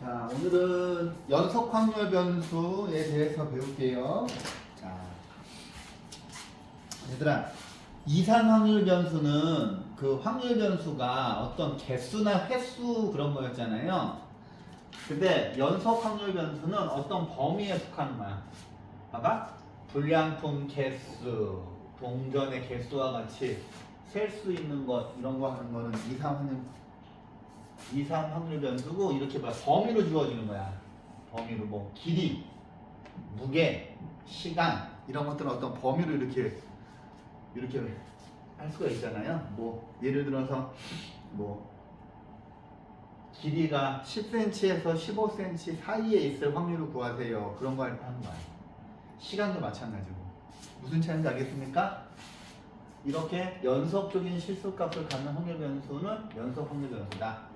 자, 오늘은 연속 확률 변수에 대해서 배울게요. 자, 얘들아, 이산 확률 변수는 그 확률 변수가 어떤 개수나 횟수 그런 거였잖아요. 근데 연속 확률 변수는 어떤 범위에 속하는 거야. 봐봐. 불량품 개수, 동전의 개수와 같이 셀 수 있는 것, 이런 거 하는 거는 이상 확률 변수고, 이렇게 봐 범위로 주어지는 거야. 범위로 뭐 길이, 무게, 시간 이런 것들은 어떤 범위로 이렇게 할 수가 있잖아요. 뭐 예를 들어서 뭐 길이가 10cm에서 15cm 사이에 있을 확률을 구하세요. 그런 거 할 때 하는 거야. 시간도 마찬가지고. 무슨 차이인지 알겠습니까? 이렇게 연속적인 실수값을 갖는 확률 변수는 연속 확률 변수다.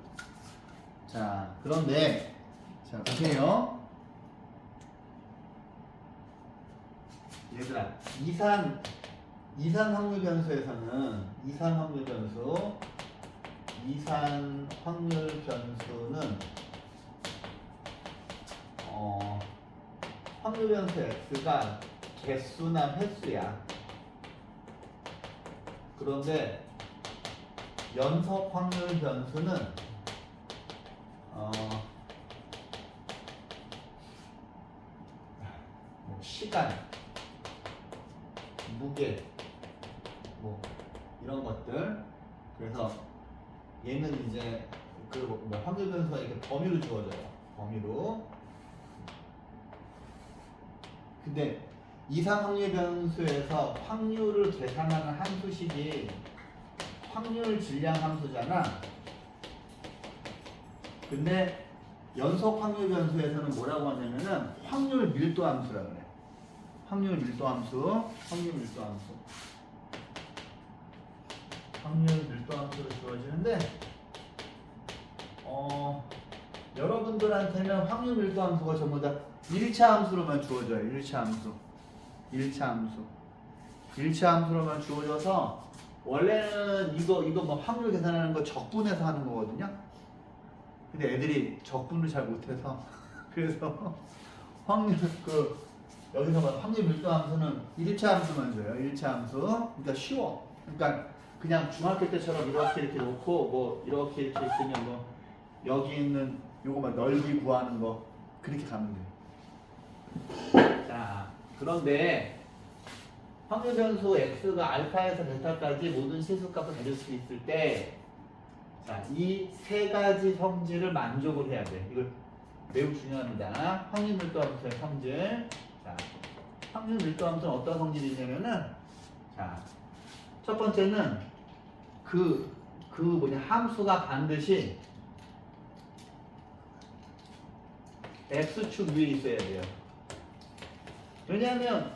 자, 그런데 자 보세요. 얘들아, 이산 확률 변수에서는 이산 확률 변수는 확률 변수 x가 개수나 횟수야. 그런데 연속 확률 변수는 뭐 시간, 무게, 뭐 이런 것들. 그래서 얘는 이제 그 뭐 확률 변수가 이렇게 범위로 주어져요. 범위로. 근데 이상 확률 변수에서 확률을 계산하는 함수식이 확률 질량 함수잖아. 근데 연속 확률 변수에서는 뭐라고 하냐면은 확률 밀도 함수라 그래. 확률 밀도 함수로 주어지는데 여러분들한테는 확률 밀도 함수가 전부 다 1차 함수로만 주어져요. 1차 함수로만 주어져서 원래는 이거 뭐 확률 계산하는 거 적분해서 하는 거거든요. 근데 애들이 적분을 잘 못해서 그래서 여기서 봐, 확률 밀도 함수는 1차 함수만 줘요. 1차 함수. 그러니까 쉬워. 그러니까 그냥 중학교 때처럼 이렇게 놓고 뭐 이렇게 있으면 뭐 여기 있는 요거만 넓이 구하는 거 그렇게 가면 돼. 자, 그런데 확률 변수 x가 알파에서 베타까지 모든 실수값을 가질 수 있을 때, 자, 이 세 가지 성질을 만족을 해야 돼. 이걸 매우 중요합니다. 확률 밀도 함수의 성질. 자, 확률 밀도 함수는 어떤 성질이 있냐면은, 자, 첫 번째는 함수가 반드시 x축 위에 있어야 돼요. 왜냐하면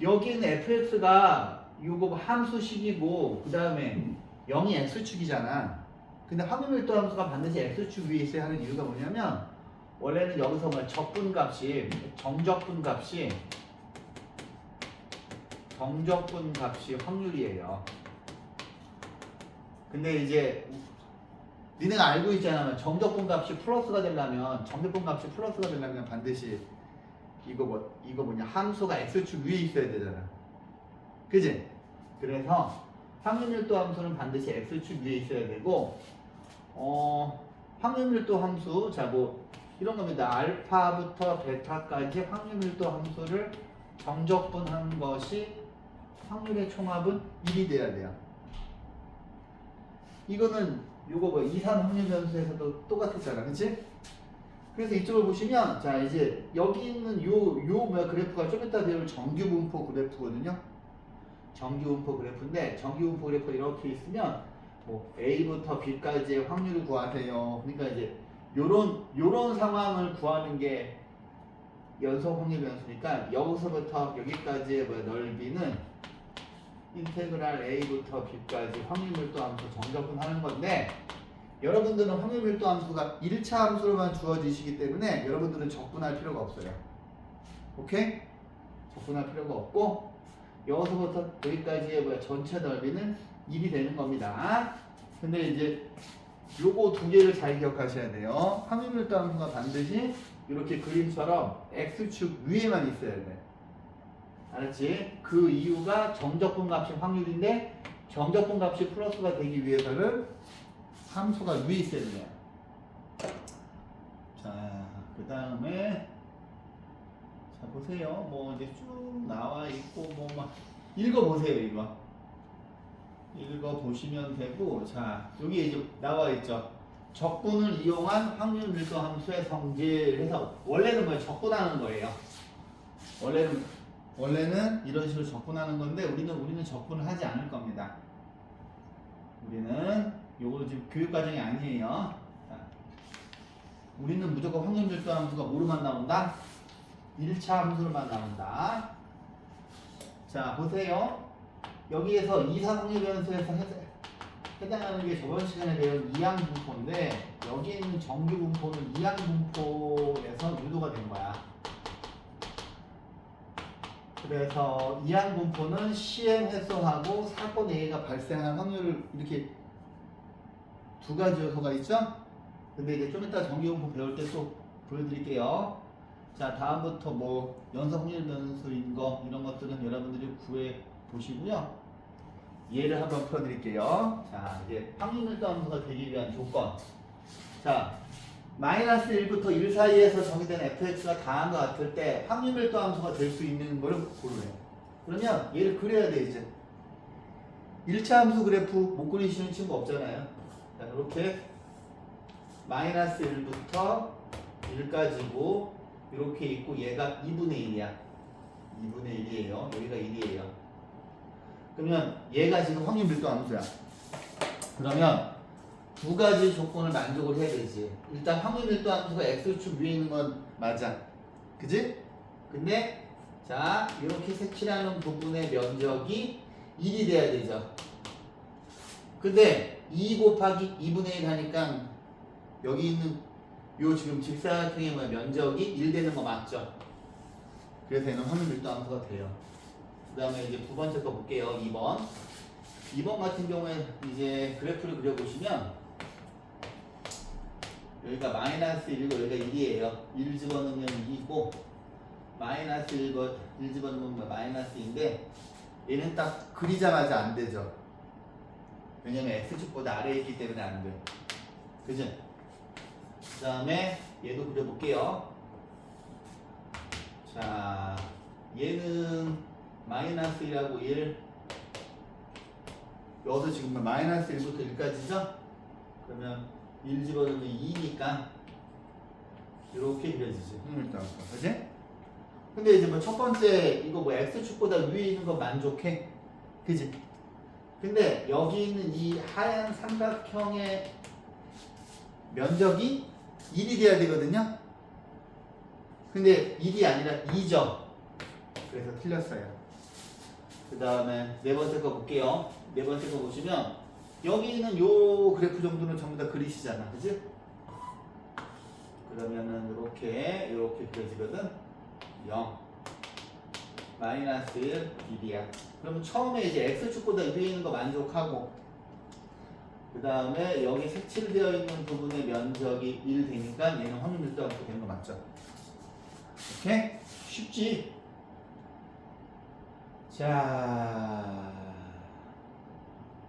여기는 fx가 요거 함수식이고 그 다음에 0이 x축이잖아. 근데 확률 밀도 함수가 반드시 x축 위에 있어야 하는 이유가 뭐냐면 원래는 여기서 뭐 정적분 값이 확률이에요. 근데 이제 니네가 알고 있잖아. 정적분 값이 플러스가 되려면 반드시 함수가 x축 위에 있어야 되잖아. 그지? 그래서 확률 밀도 함수는 반드시 x축 위에 있어야 되고, 확률 밀도 함수, 자, 뭐 이런 겁니다. 알파부터 베타까지 확률 밀도 함수를 정적분한 것이 확률의 총합은 1이 돼야 돼요. 이거는 요거 뭐 이산 확률 변수에서도 똑같았잖아. 그치? 그래서 이쪽을 보시면, 자, 이제 여기 있는 그래프가 좀 이따 배울 정규분포 그래프거든요. 정규분포 그래프인데, 정규분포 그래프 이렇게 있으면 뭐 A부터 B까지의 확률을 구하세요. 그러니까 이제 요런 상황을 구하는 게 연속 확률 변수니까 여기서부터 여기까지의 넓이는 인테그랄 A부터 B까지 확률 밀도 함수 정적분하는 건데, 여러분들은 확률 밀도 함수가 1차 함수로만 주어지시기 때문에 여러분들은 적분할 필요가 없어요. 오케이? 적분할 필요가 없고 여기서부터 여기까지의 전체 넓이는 1이 되는 겁니다. 근데 이제 요거 두 개를 잘 기억하셔야 돼요. 확률 밀도 함수가 반드시 이렇게 그림처럼 x축 위에만 있어야 돼. 알았지? 그 이유가 정적분 값이 확률인데 정적분 값이 플러스가 되기 위해서는 함수가 위에 있어야 돼요. 자, 그 다음에 자 보세요. 뭐 이제 쭉 나와 있고 뭐 막 읽어보세요. 읽어 보시면 되고, 자 여기 이제 나와 있죠. 적분을 이용한 확률 밀도 함수의 성질 해서 원래는 뭐 적분하는 거예요. 원래는 이런 식으로 적분하는 건데 우리는 적분을 하지 않을 겁니다. 우리는 요거 지금 교육 과정이 아니에요. 자, 우리는 무조건 확률 밀도 함수가 뭐로만 나온다? 1차 함수로만 나온다. 자 보세요. 여기에서 이상확률 변수에서 해당하는 게 저번 시간에 배운 이항분포인데 여기 있는 정규분포는 이항분포에서 유도가 된 거야. 그래서 이항분포는 시행해소하고 사건 A가 발생할 확률을 이렇게 두 가지 요소가 있죠? 근데 이제 좀 이따 정규분포 배울 때 또 보여드릴게요. 자 다음부터 뭐 연속 확률 변수인 거 이런 것들은 여러분들이 구해 보시고요. 예를 한번 풀어드릴게요. 자 이제 확률 밀도 함수가 되기 위한 조건. 자 마이너스 1부터 1 사이에서 정의된 fx가 다한 것 같을 때 확률 밀도 함수가 될 수 있는 거를 고르래요. 그러면 얘를 그려야 돼 이제. 1차 함수 그래프 못 그리시는 친구 없잖아요. 자 이렇게 마이너스 1부터 1까지고 이렇게 있고 얘가 2분의 1이야. 2분의 1이에요. 여기가 1이에요. 그러면 얘가 지금 확률 밀도 함수야. 그러면 두 가지 조건을 만족을 해야 되지. 일단 확률 밀도 함수가 x축 위에 있는 건 맞아. 그지? 근데 자 이렇게 색칠하는 부분의 면적이 1이 돼야 되죠. 근데 2 곱하기 2분의 1 하니까 여기 있는 요 지금 직사각형의 면적이 1 되는 거 맞죠? 그래서 얘는 확률 밀도 함수가 돼요. 그 다음에 이제 두 번째 거 볼게요. 2번. 2번 같은 경우에 이제 그래프를 그려보시면 여기가 마이너스 1이고 여기가 1이에요. 1 집어넣으면 2고 마이너스 1 집어넣으면 마이너스인데 얘는 딱 그리자마자 안 되죠. 왜냐면 x축보다 아래에 있기 때문에 안 돼. 그죠? 그 다음에 얘도 그려볼게요. 자 얘는 마이너스 1하고 1 여기서 지금 마이너스 1부터 1까지죠? 그러면 1 집어넣으면 2니까 이렇게 그려지지. 그치? 근데 이제 뭐 첫 번째 이거 뭐 x축보다 위에 있는 거 만족해? 그지? 근데 여기 있는 이 하얀 삼각형의 면적이 1이 돼야 되거든요? 근데 1이 아니라 2죠? 그래서 틀렸어요. 그 다음에 네 번째 거 볼게요. 네 번째 거 보시면 여기 있는 요 그래프 정도는 전부 다 그리시잖아. 그지? 그러면은 이렇게 그려지거든. 0 마이너스 1 1이야. 그러면 처음에 이제 x축보다 위에 있는 거 만족하고 그 다음에 여기 색칠되어 있는 부분의 면적이 1 되니까 얘는 확률 밀도 함수 되는 거 맞죠? 오케이? 쉽지? 자,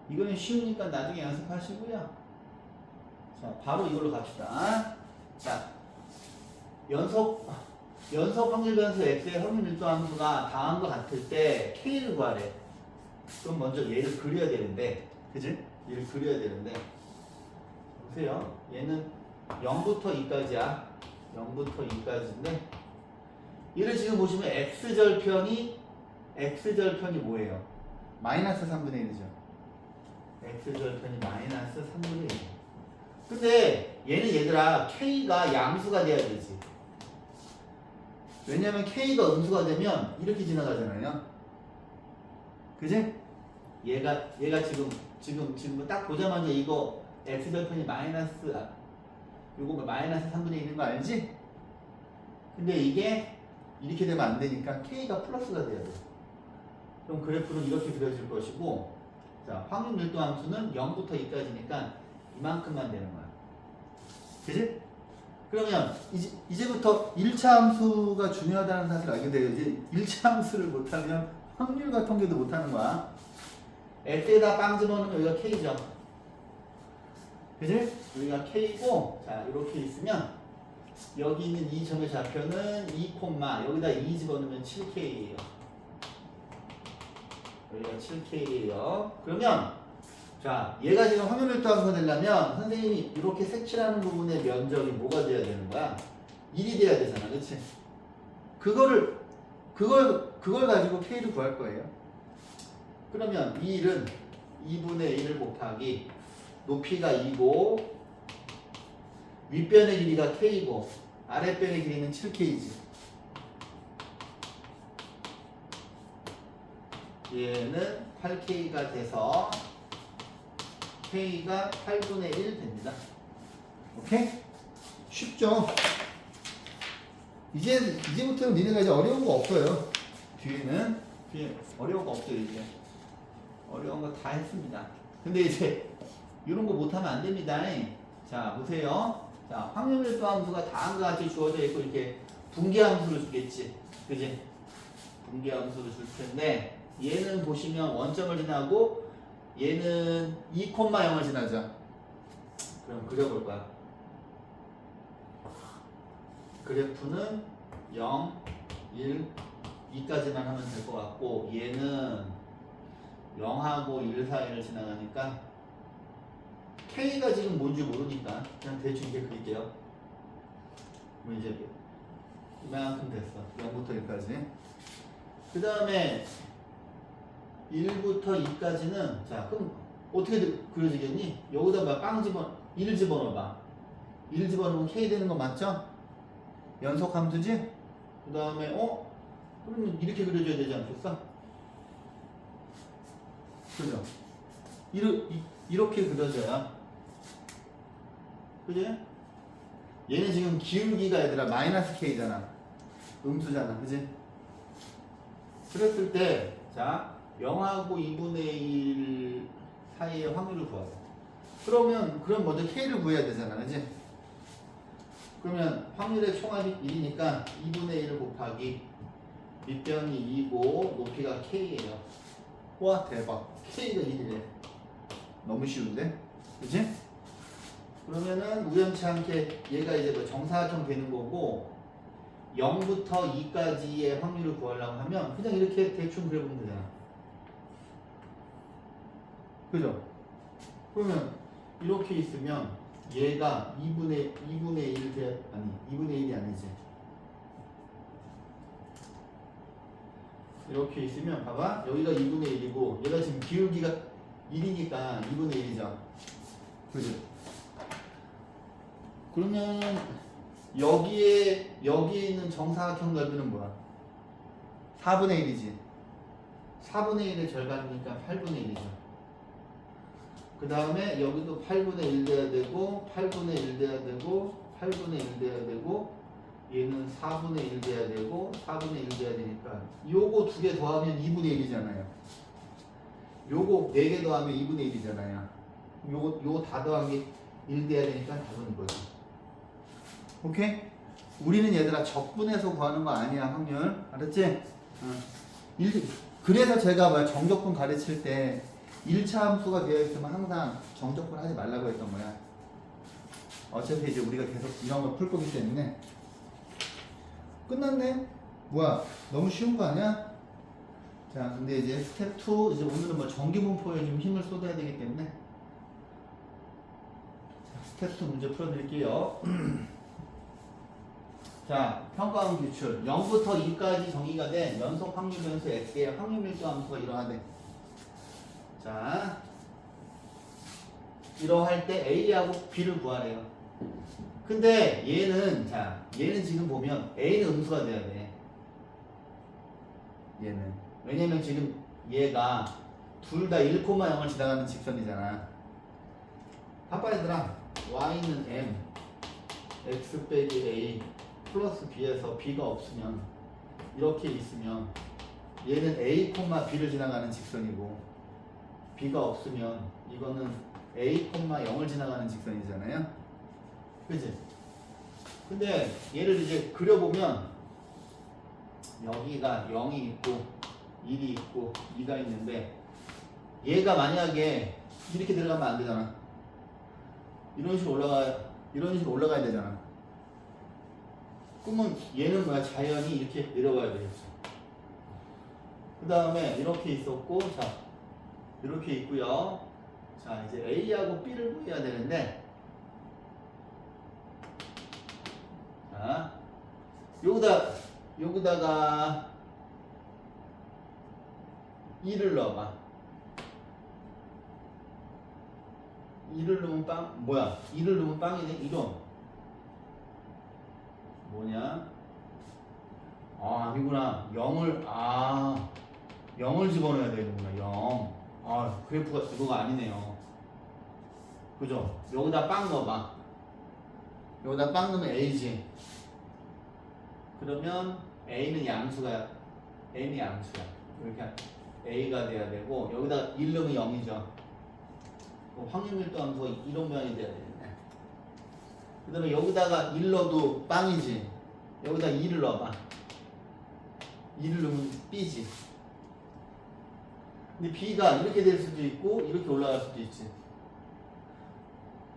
이거는 쉬우니까 나중에 연습하시고요. 자, 바로 이걸로 갑시다. 자, 연속 확률 변수 x의 확률 밀도 함수가 다한 것 같을 때 k를 구하래. 그럼 먼저 얘를 그려야 되는데, 그지? 얘를 그려야 되는데, 보세요. 얘는 0부터 2까지야. 0부터 2까지인데, 얘를 지금 보시면 x절편이 뭐예요? 마이너스 3분의 1이죠. x절편이 마이너스 3분의 1. 근데 얘는 얘들아 k가 양수가 돼야 되지. 왜냐면 k가 음수가 되면 이렇게 지나가잖아요. 그지? 얘가 지금 딱 보자마자 이거 x절편이 요거 마이너스 3분의 1인 거 알지? 근데 이게 이렇게 되면 안 되니까 k가 플러스가 돼야 돼. 그럼 그래프는 이렇게 그려질 것이고, 자, 확률 밀도 함수는 0부터 2까지니까 이만큼만 되는 거야. 그지? 그러면 이제부터 1차 함수가 중요하다는 사실을 알게 돼요. 이제 1차 함수를 못하면 확률과 통계도 못하는 거야. X에다 빵 집어넣으면 여기가 K죠. 그지? 여기가 K고, 자, 이렇게 있으면 여기 있는 이 점의 좌표는 2, 여기다 2 집어넣으면 7K예요. 여기가 7K예요. 그러면 자, 얘가 지금 확률밀도함수가 되려면 선생님이 이렇게 색칠하는 부분의 면적이 뭐가 돼야 되는 거야? 1이 돼야 되잖아, 그렇지? 그걸 가지고 K를 구할 거예요. 그러면 이 1은 2분의 1을 곱하기 높이가 2고 윗변의 길이가 K고 아랫변의 길이는 7K지. 얘는 8K가 돼서 K가 8분의 1 됩니다. 오케이? 쉽죠? 이제부터는 니네가 이제 어려운 거 없어요. 뒤에 어려운 거 없어요, 이제. 어려운 거 다 했습니다. 근데 이제 이런 거 못하면 안 됩니다. 자, 보세요. 자, 확률밀도 함수가 다음과 같이 주어져 있고 이렇게 분계함수를 주겠지. 그지? 분계함수를 줄 텐데 얘는 보시면 원점을 지나고 얘는 2,0을 지나죠. 그럼 그려볼 거야. 그래프는 0, 1, 2까지만 하면 될 것 같고 얘는 0하고 1 사이를 지나가니까 K가 지금 뭔지 모르니까 그냥 대충 이렇게 그릴게요. 그럼 이제 이만큼 됐어. 0부터 1까지. 그 다음에 1부터 2까지는 자 그럼 어떻게 그려지겠니? 여기다 빵 1 집어넣어봐. 1 집어넣으면 K 되는 거 맞죠? 연속 함수지? 그 다음에 그러면 이렇게 그려줘야 되지 않겠어? 그죠? 이렇게 그려져야 그지? 얘는 지금 기울기가 얘들아 마이너스 K잖아. 음수잖아. 그지? 그랬을 때 자 0하고 2분의 1 사이의 확률을 구하자. 그럼 먼저 K를 구해야 되잖아. 그지? 그러면 확률의 총합이 1이니까 2분의 1 곱하기 밑변이 2고 높이가 K예요. 와 대박. K가 1이래. 너무 쉬운데? 그치? 그러면은 우연치 않게 얘가 이제 뭐 정사각형 되는 거고 0부터 2까지의 확률을 구하려고 하면 그냥 이렇게 대충 그려보면 되잖아. 그죠? 그러면 이렇게 있으면 얘가 2분의 1이 아니지. 이렇게 있으면 봐봐. 여기가 2분의 1이고 얘가 지금 기울기가 1이니까 2분의 1이죠. 그죠? 그러면 여기에 있는 정사각형 넓이는 뭐야? 4분의 1이지. 4분의 1의 절반이니까 8분의 1이죠. 그 다음에 여기도 8분의 1 돼야 되고 8분의 1 돼야 되고 8분의 1 돼야 되고 얘는 4분의 1 돼야 되고 4분의 1 돼야 되니까 요거 두 개 더하면 2분의 1이잖아요. 요거 4개 더하면 2분의 1이잖아요. 요거 다 더한 게 1 돼야 되니까 답은 이거지. 오케이? 우리는 얘들아 적분해서 구하는 거 아니야. 확률 알았지? 그래서 제가 정적분 가르칠 때 1차 함수가 되어 있으면 항상 정적분 하지 말라고 했던 거야. 어차피 이제 우리가 계속 이런 걸 풀 거기 때문에. 끝났네? 뭐야? 너무 쉬운 거 아니야? 자, 근데 이제 스텝 2, 이제 오늘은 뭐 정기분포에 좀 힘을 쏟아야 되기 때문에. 자, 스텝 2 문제 풀어드릴게요. 자, 평가원 기출. 0부터 2까지 정의가 된 연속 확률 변수 X의 확률 밀도 함수가 이러하대. 자, 이러할 때 A하고 B를 구하래요. 근데 얘는 지금 보면 A는 음수가 돼야 돼. 얘는. 왜냐면 지금 얘가 둘 다 1,0을 지나가는 직선이잖아. 봐봐 얘들아. Y는 M, X 빼기 A 플러스 B에서 B가 없으면 이렇게 있으면 얘는 A, B를 지나가는 직선이고 B가 없으면 이거는 a, 0을 지나가는 직선이잖아요. 그치? 근데 얘를 이제 그려보면 여기가 0이 있고 1이 있고 2가 있는데 얘가 만약에 이렇게 들어가면 안 되잖아. 이런 식으로 올라가야 되잖아. 그러면 얘는 뭐야? 자연히 이렇게 내려가야 되겠죠. 그 다음에 이렇게 있었고, 자, 이렇게 있고요. 자, 이제 A하고 B를 구해야 되는데, 자, 여기다가 2를 넣어봐. 2를 넣으면 빵, 뭐야? 2를 넣으면 빵이네? 이런. 뭐냐? 아, 아니구나. 0을 집어넣어야 되는구나. 0. 아, 그래프가 그거가 아니네요. 그죠? 여기다 빵 넣어봐. 여기다 빵 넣으면 A지. 그러면 A는 양수야. 이렇게 A가 돼야 되고, 여기다 1 넣으면 0이죠. 확률밀도 함수가 이런 모양이 돼야 되겠네. 그 다음에 여기다가 1 넣어도 빵이지. 여기다 2를 넣어봐. 2를 넣으면 B지. 근데 B가 이렇게 될 수도 있고 이렇게 올라갈 수도 있지.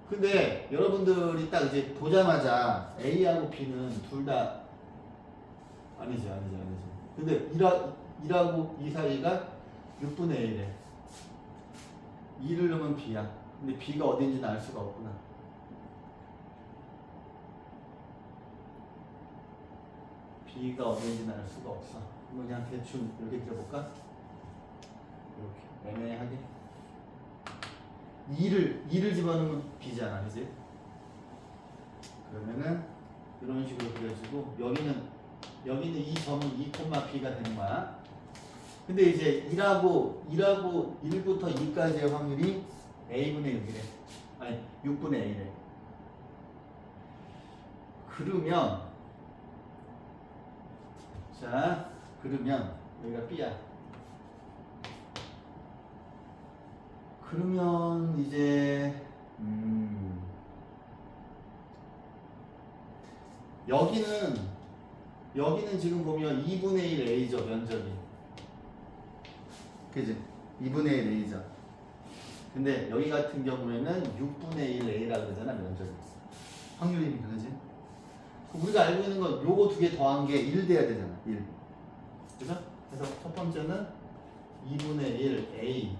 근데 여러분들이 딱 이제 보자마자 A하고 B는 둘 다 아니지. 근데 1하고 2 사이가 6분의 1이래. 2를 넣으면 B야. 근데 B가 어딘지는 알 수가 없구나. B가 어딘지는 알 수가 없어. 그냥 대충 이렇게 그려볼까? 이렇게 애매하게 2를 집어넣으면 B잖아, 그지? 그러면은 이런 식으로 그려지고 여기는 이 점은 2,B가 되는 거야. 근데 이제 1부터 2까지의 확률이 A분의 6이래. 아니 6분의 A래. 그러면 여기가 B야. 그러면 이제 여기는 지금 보면 2분의 1 A죠, 면적이. 그지? 2분의 1 A죠. 근데 여기 같은 경우에는 6분의 1 A라 그러잖아, 면적이. 확률이니까, 그지? 우리가 알고 있는 건 요거 두 개 더한 게 1 돼야 되잖아, 1. 그죠? 그래서 첫 번째는 2분의 1 A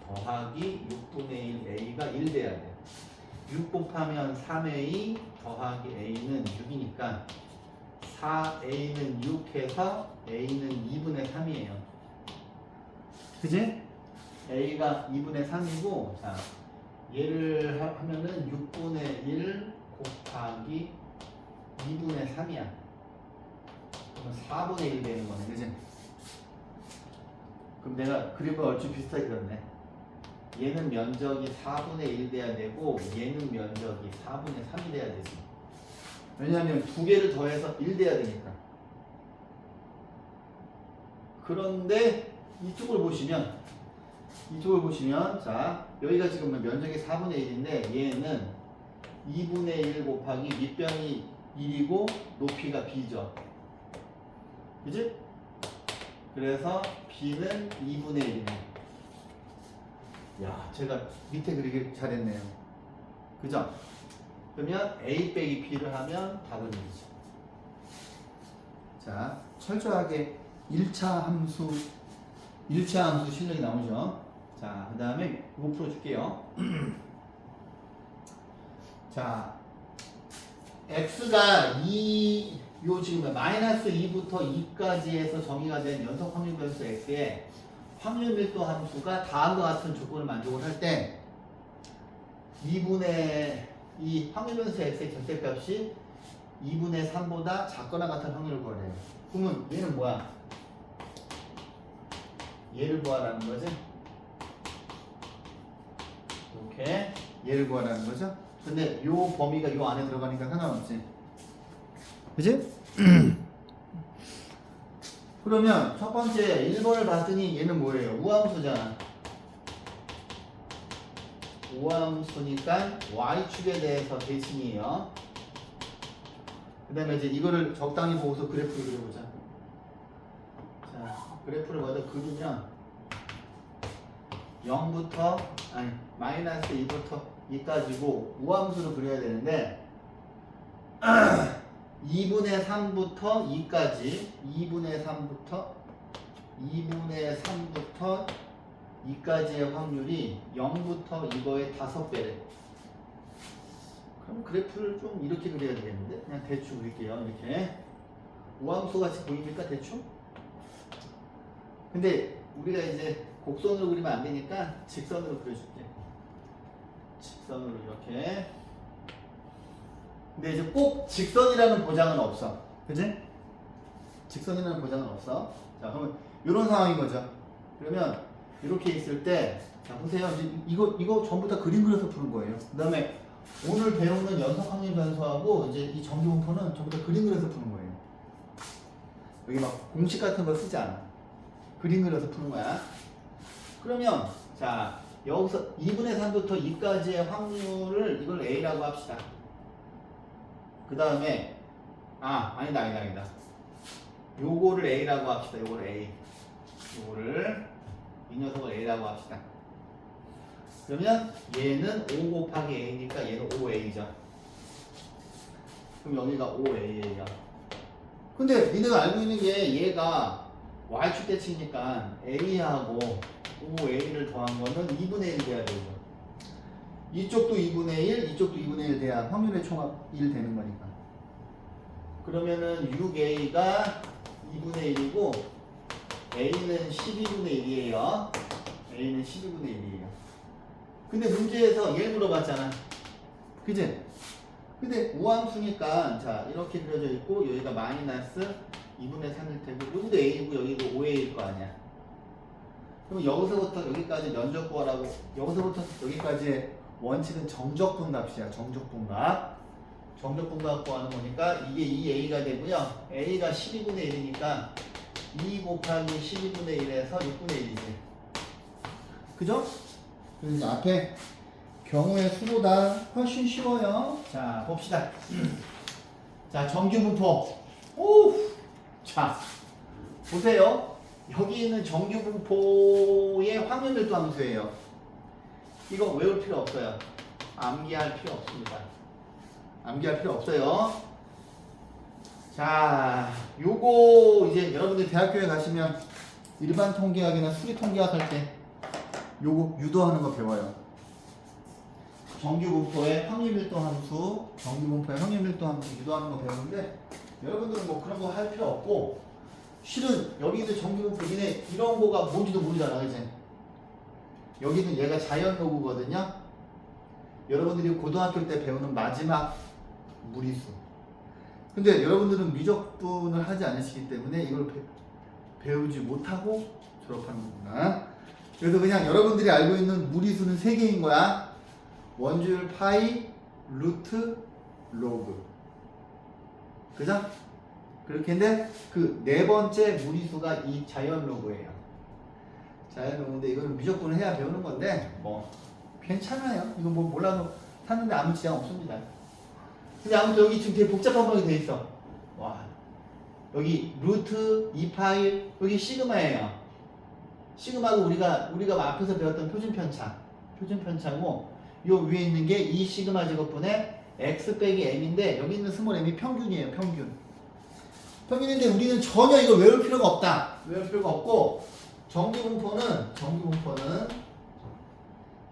더하기 6분의 1 A가 1 돼야 돼. 6 곱하면 3A 더하기 A는 6이니까 4A는 6 해서 A는 2분의 3이에요. 그지? A가 2분의 3이고, 자, 얘를 하면은 6분의 1 곱하기 2분의 3이야. 그러면 4분의 1 되는 거네, 그지? 그럼 내가 그림을 얼추 비슷하게 그렸네. 얘는 면적이 4분의 1 돼야 되고, 얘는 면적이 4분의 3이 돼야 되지. 왜냐하면 두 개를 더해서 1 돼야 되니까. 그런데 이쪽을 보시면, 자, 여기가 지금 면적이 4분의 1인데, 얘는 2분의 1 곱하기 밑변이 1이고, 높이가 B죠. 그지? 그래서 B는 2분의 1이네. 야, 제가 밑에 그리길 잘했네요. 그죠? 그러면 A 빼기 B를 하면 답은 1이죠. 자, 철저하게 1차 함수 실력이 나오죠. 자, 그 다음에 이거 풀어줄게요. 자, x가 2, 지금 마이너스 2부터 2까지 해서 정의가 된 연속 확률 변수 x에 확률 밀도 함수가 다음과 같은 조건을 만족을 할 때 2분의 이 확률 변수 x의 절대값이 2분의 3보다 작거나 같은 확률을 구하래요. 그러면 얘는 뭐야? 얘를 구하라는 거지? 이렇게 얘를 구하라는 거죠? 근데 요 범위가 요 안에 들어가니까 상관없지. 그치? 그러면 첫 번째 1번을 봤더니 얘는 뭐예요? 우함수잖아. 우함수니까 y축에 대해서 대칭이에요. 그 다음에 이제 이거를 적당히 보고서 그래프를 그려보자. 자, 그래프를 먼저 그리면 0부터 아니 마이너스 2부터 2까지고 우함수를 그려야 되는데 2분의 3부터 2까지 2분의 3부터 2까지의 확률이 0부터 이거의 5배래. 그럼 그래프를 좀 이렇게 그려야 되겠는데? 그냥 대충 그릴게요. 이렇게 우함수 같이 보입니까? 대충? 근데 우리가 이제 곡선으로 그리면 안 되니까 직선으로 그려줄게. 직선으로 이렇게. 근데 이제 꼭 직선이라는 보장은 없어. 그지? 직선이라는 보장은 없어. 자, 그러면 이런 상황인 거죠. 그러면 이렇게 있을 때, 자, 보세요. 이제 이거 전부 다 그림 그려서 푸는 거예요. 그 다음에 오늘 배우는 연속 확률 변수하고 이제 이 정규분포는 전부 다 그림 그려서 푸는 거예요. 여기 막 공식 같은 거 쓰지 않아. 그림 그려서 푸는 거야. 그러면, 자, 여기서 2분의 3부터 2까지의 확률을 이걸 A라고 합시다. 그 다음에, 아니다. 요거를 A라고 합시다. 요거를 A. 요거를, 이 녀석을 A라고 합시다. 그러면 얘는 5 곱하기 A니까 얘는 5A죠. 그럼 여기가 5A예요. 근데 니네가 알고 있는 게 얘가 Y축 대칭이니까 A하고 5A를 더한 거는 2분의 1 돼야 되죠. 이쪽도 2분의 1, 이쪽도 2분의 1 돼야 확률의 총합 1 되는 거니까. 그러면은 6A가 2분의 1이고 A는 12분의 1이에요. A는 12분의 1이에요. 근데 문제에서 얘를 물어봤잖아. 그지? 근데 우함수니까 자 이렇게 그려져 있고 여기가 마이너스 2분의 3일 테고 여기도 A이고 여기도 5A일 거 아니야. 그럼 여기서부터 여기까지 면적 구하라고 여기서부터 여기까지의 원칙은 정적분값이야. 정적분값. 정적분값 구하는 거니까 이게 2A가 되고요. A가 12분의 1이니까 2 곱하기 12분의 1에서 6분의 1이지. 그죠? 그래서 앞에 경우의 수보다 훨씬 쉬워요. 자, 봅시다. 자, 정규분포. 오! 자, 보세요. 여기 있는 정규분포의 확률밀도 함수예요. 이거 외울 필요 없어요. 암기할 필요 없습니다. 암기할 필요 없어요. 자, 요거 이제 여러분들 대학교에 가시면 일반 통계학이나 수리 통계학 할 때 요거 유도하는 거 배워요. 정규분포의 확률밀도 함수, 정규분포의 확률밀도 함수 유도하는 거 배우는데 여러분들은 뭐 그런 거 할 필요 없고 실은 여기 있는 정규분포 니네 이런 거가 뭔지도 모르잖아. 그치? 여기는 얘가 자연 로그거든요. 여러분들이 고등학교 때 배우는 마지막 무리수. 근데 여러분들은 미적분을 하지 않으시기 때문에 이걸 배우지 못하고 졸업하는 거구나. 그래서 그냥 여러분들이 알고 있는 무리수는 3개인 거야. 원주율 파이, 루트, 로그. 그죠? 그렇게 했는데 그 4번째 무리수가 이 자연 로그예요. 자연 로그인데 이거는 미적분을 해야 배우는 건데 뭐 괜찮아요. 이거 뭐 몰라도 샀는데 아무 지장 없습니다. 근데 아무튼 여기 지금 되게 복잡한 방이 돼 있어. 와, 여기 루트 2파이 여기 시그마예요. 시그마고 우리가 앞에서 배웠던 표준편차고 요 위에 있는 게 2 시그마 제곱분의 x 빼기 m인데 여기 있는 스몰 m이 평균이에요. 평균인데 우리는 전혀 이거 외울 필요가 없다. 외울 필요가 없고 정규분포는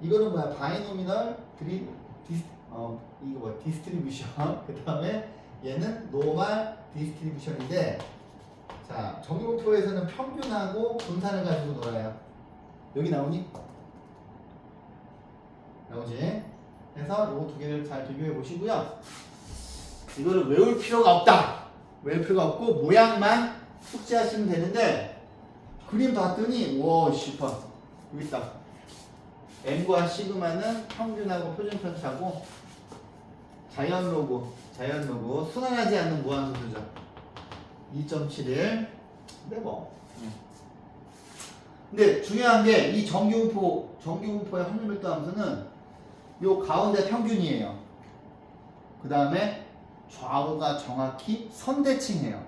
이거는 뭐야? 바이노미널 이거 뭐야? 디스트리뷰션. 그 다음에 얘는 노멀 디스트리뷰션인데 자, 정규분포에서는 평균하고 분산을 가지고 놀아요. 여기 나오니? 나오지? 그래서 요거 2개를 잘 비교해 보시고요. 이거를 외울 필요가 없다. 외울 필요가 없고 모양만 숙지하시면 되는데 그림 봤더니 와 씨발 여기 있다. m과 시그마는 평균하고 표준편차고 자연 로그 순환하지 않는 무한소수죠. 2.71. 근데 뭐. 근데 중요한 게 이 정규분포의 확률밀도 함수는 요 가운데 평균이에요. 그 다음에 좌우가 정확히 선대칭해요.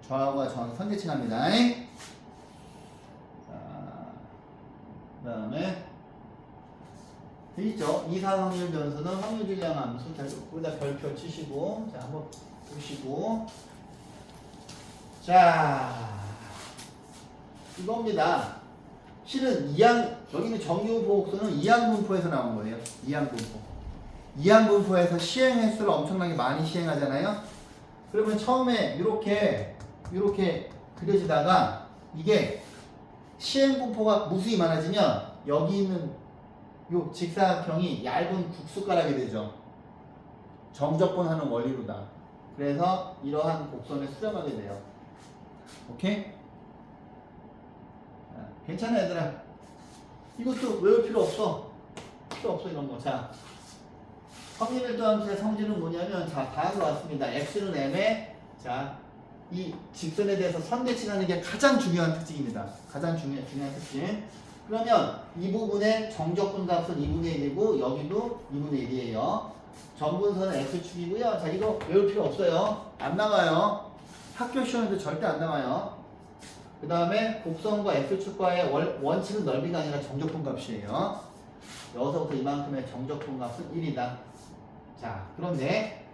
좌우가 정확히 선대칭합니다. 그 다음에 있죠. 이상 확률 변수는 확률 질량 함수. 여기다 별표 치시고, 자 한번 보시고, 자 이겁니다. 실은 여기는 정규분포 곡선은 이항분포에서 나온 거예요. 이항분포에서 시행 횟수를 엄청나게 많이 시행하잖아요. 그러면 처음에 이렇게 그려지다가 이게 시행분포가 무수히 많아지면 여기 있는 요 직사각형이 얇은 국수가락이 되죠. 정적분하는 원리로다. 그래서 이러한 곡선을 수렴하게 돼요. 오케이? 괜찮아 얘들아. 이것도 외울 필요 없어. 이런 거. 자, 확률일도함수의 성질은 뭐냐면, 자 다음으로 왔습니다. x는 m에, 자 이 직선에 대해서 선대칭하는 게 가장 중요한 특징입니다. 가장 중요한 특징. 그러면 이 부분의 정적분 값은 2분의 1이고 여기도 2분의 1이에요. 정분선은 x축이고요. 자 이거 외울 필요 없어요. 안 나와요. 학교 시험에도 절대 안 나와요. 그 다음에 곡선과 x축과의 원칙은 넓이가 아니라 정적분 값이에요. 여기서부터 이만큼의 정적분 값은 1이다. 자 그런데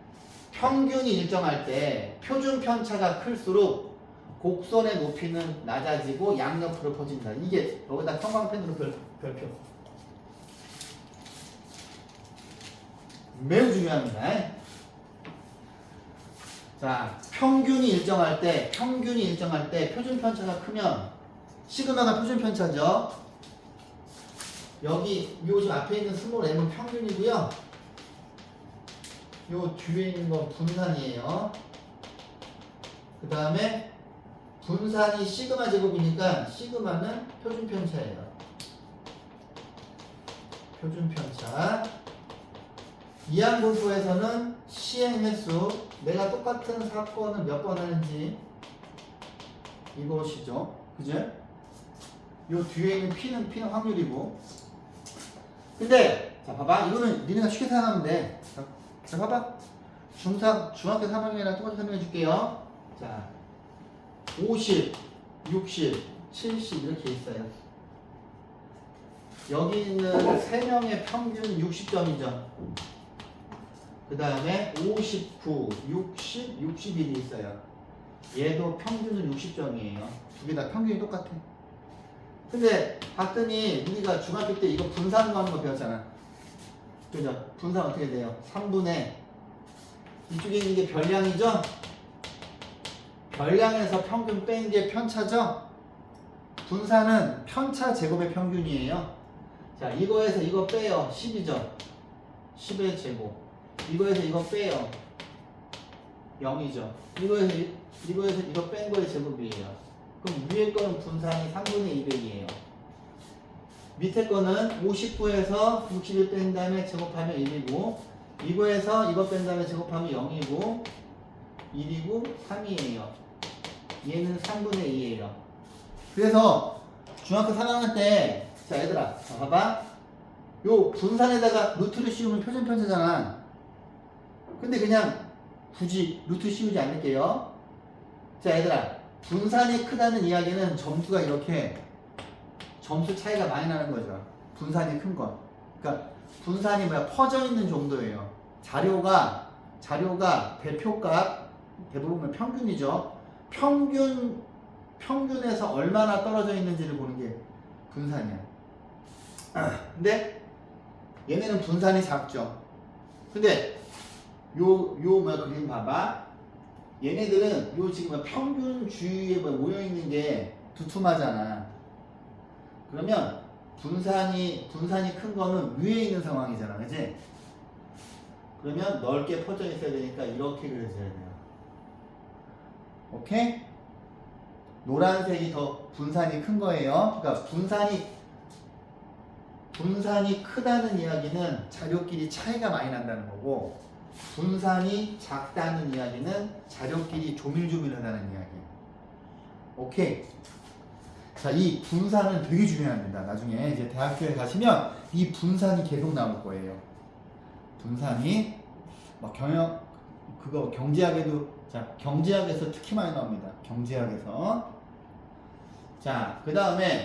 평균이 일정할 때 표준 편차가 클수록 곡선의 높이는 낮아지고 양옆으로 퍼진다. 이게 여기다 형광펜으로 별표. 매우 중요합니다. 자, 평균이 일정할 때 표준 편차가 크면 시그마가 표준 편차죠. 여기 요 앞에 있는 스몰 m은 평균이고요. 요 뒤에 있는 건 분산이에요. 그 다음에 분산이 시그마 제곱이니까 시그마는 표준 편차예요. 표준 편차. 이항분포에서는 시행 횟수, 내가 똑같은 사건을 몇 번 하는지 이것이죠. 그죠? 요 뒤에 있는 P는 확률이고. 근데 자 봐봐, 이거는 니네가 쉽게 생각하면 돼. 자 봐봐, 중학교 3학년이랑 똑같이 설명해 줄게요. 자 50, 60, 70 이렇게 있어요. 여기 있는 3명의 평균 60점이죠. 그 다음에 59, 60, 61이 있어요. 얘도 평균은 60점이에요. 두 개 다 평균이 똑같아. 근데 봤더니 우리가 중학교 때 이거 분산하는 거 배웠잖아. 그죠? 분산 어떻게 돼요? 3분의 이쪽에 있는 게 별량이죠? 별량에서 평균 뺀 게 편차죠? 분산은 편차 제곱의 평균이에요. 자, 이거에서 이거 빼요. 10이죠? 10의 제곱. 이거에서 이거 빼요. 0이죠. 이거에서 이거 뺀 거의 제곱이에요. 그럼 위에 거는 분산이 3분의 200이에요. 밑에 거는 59에서 61 뺀 다음에 제곱하면 1이고, 이거에서 이거 뺀 다음에 제곱하면 0이고, 1이고, 3이에요. 얘는 3분의 2예요. 그래서 중학교 3학년 때, 자 얘들아, 자 봐봐. 요 분산에다가 루트를 씌우면 표준 편차잖아. 근데 그냥 굳이 루트 씌우지 않을게요. 자 얘들아, 분산이 크다는 이야기는 점수가 이렇게 점수 차이가 많이 나는 거죠. 분산이 큰 건. 그러니까 분산이 퍼져 있는 정도예요. 자료가 대표값 대부분 평균이죠. 평균에서 얼마나 떨어져 있는지를 보는 게 분산이야. 근데 얘네는 분산이 작죠. 근데 그림 봐봐. 얘네들은 지금 평균 주위에 모여 있는 게 두툼하잖아. 그러면 분산이 큰 거는 위에 있는 상황이잖아. 그치? 그러면 넓게 퍼져 있어야 되니까 이렇게 그려져야 돼요. 오케이? 노란색이 더 분산이 큰 거예요. 그러니까 분산이 크다는 이야기는 자료끼리 차이가 많이 난다는 거고, 분산이 작다는 이야기는 자료끼리 조밀조밀하다는 이야기예요. 오케이? 자, 이 분산은 되게 중요합니다. 나중에 이제 대학교에 가시면 이 분산이 계속 나올 거예요. 분산이 막 그거 경제학에도, 자, 경제학에서 특히 많이 나옵니다. 경제학에서. 자, 그 다음에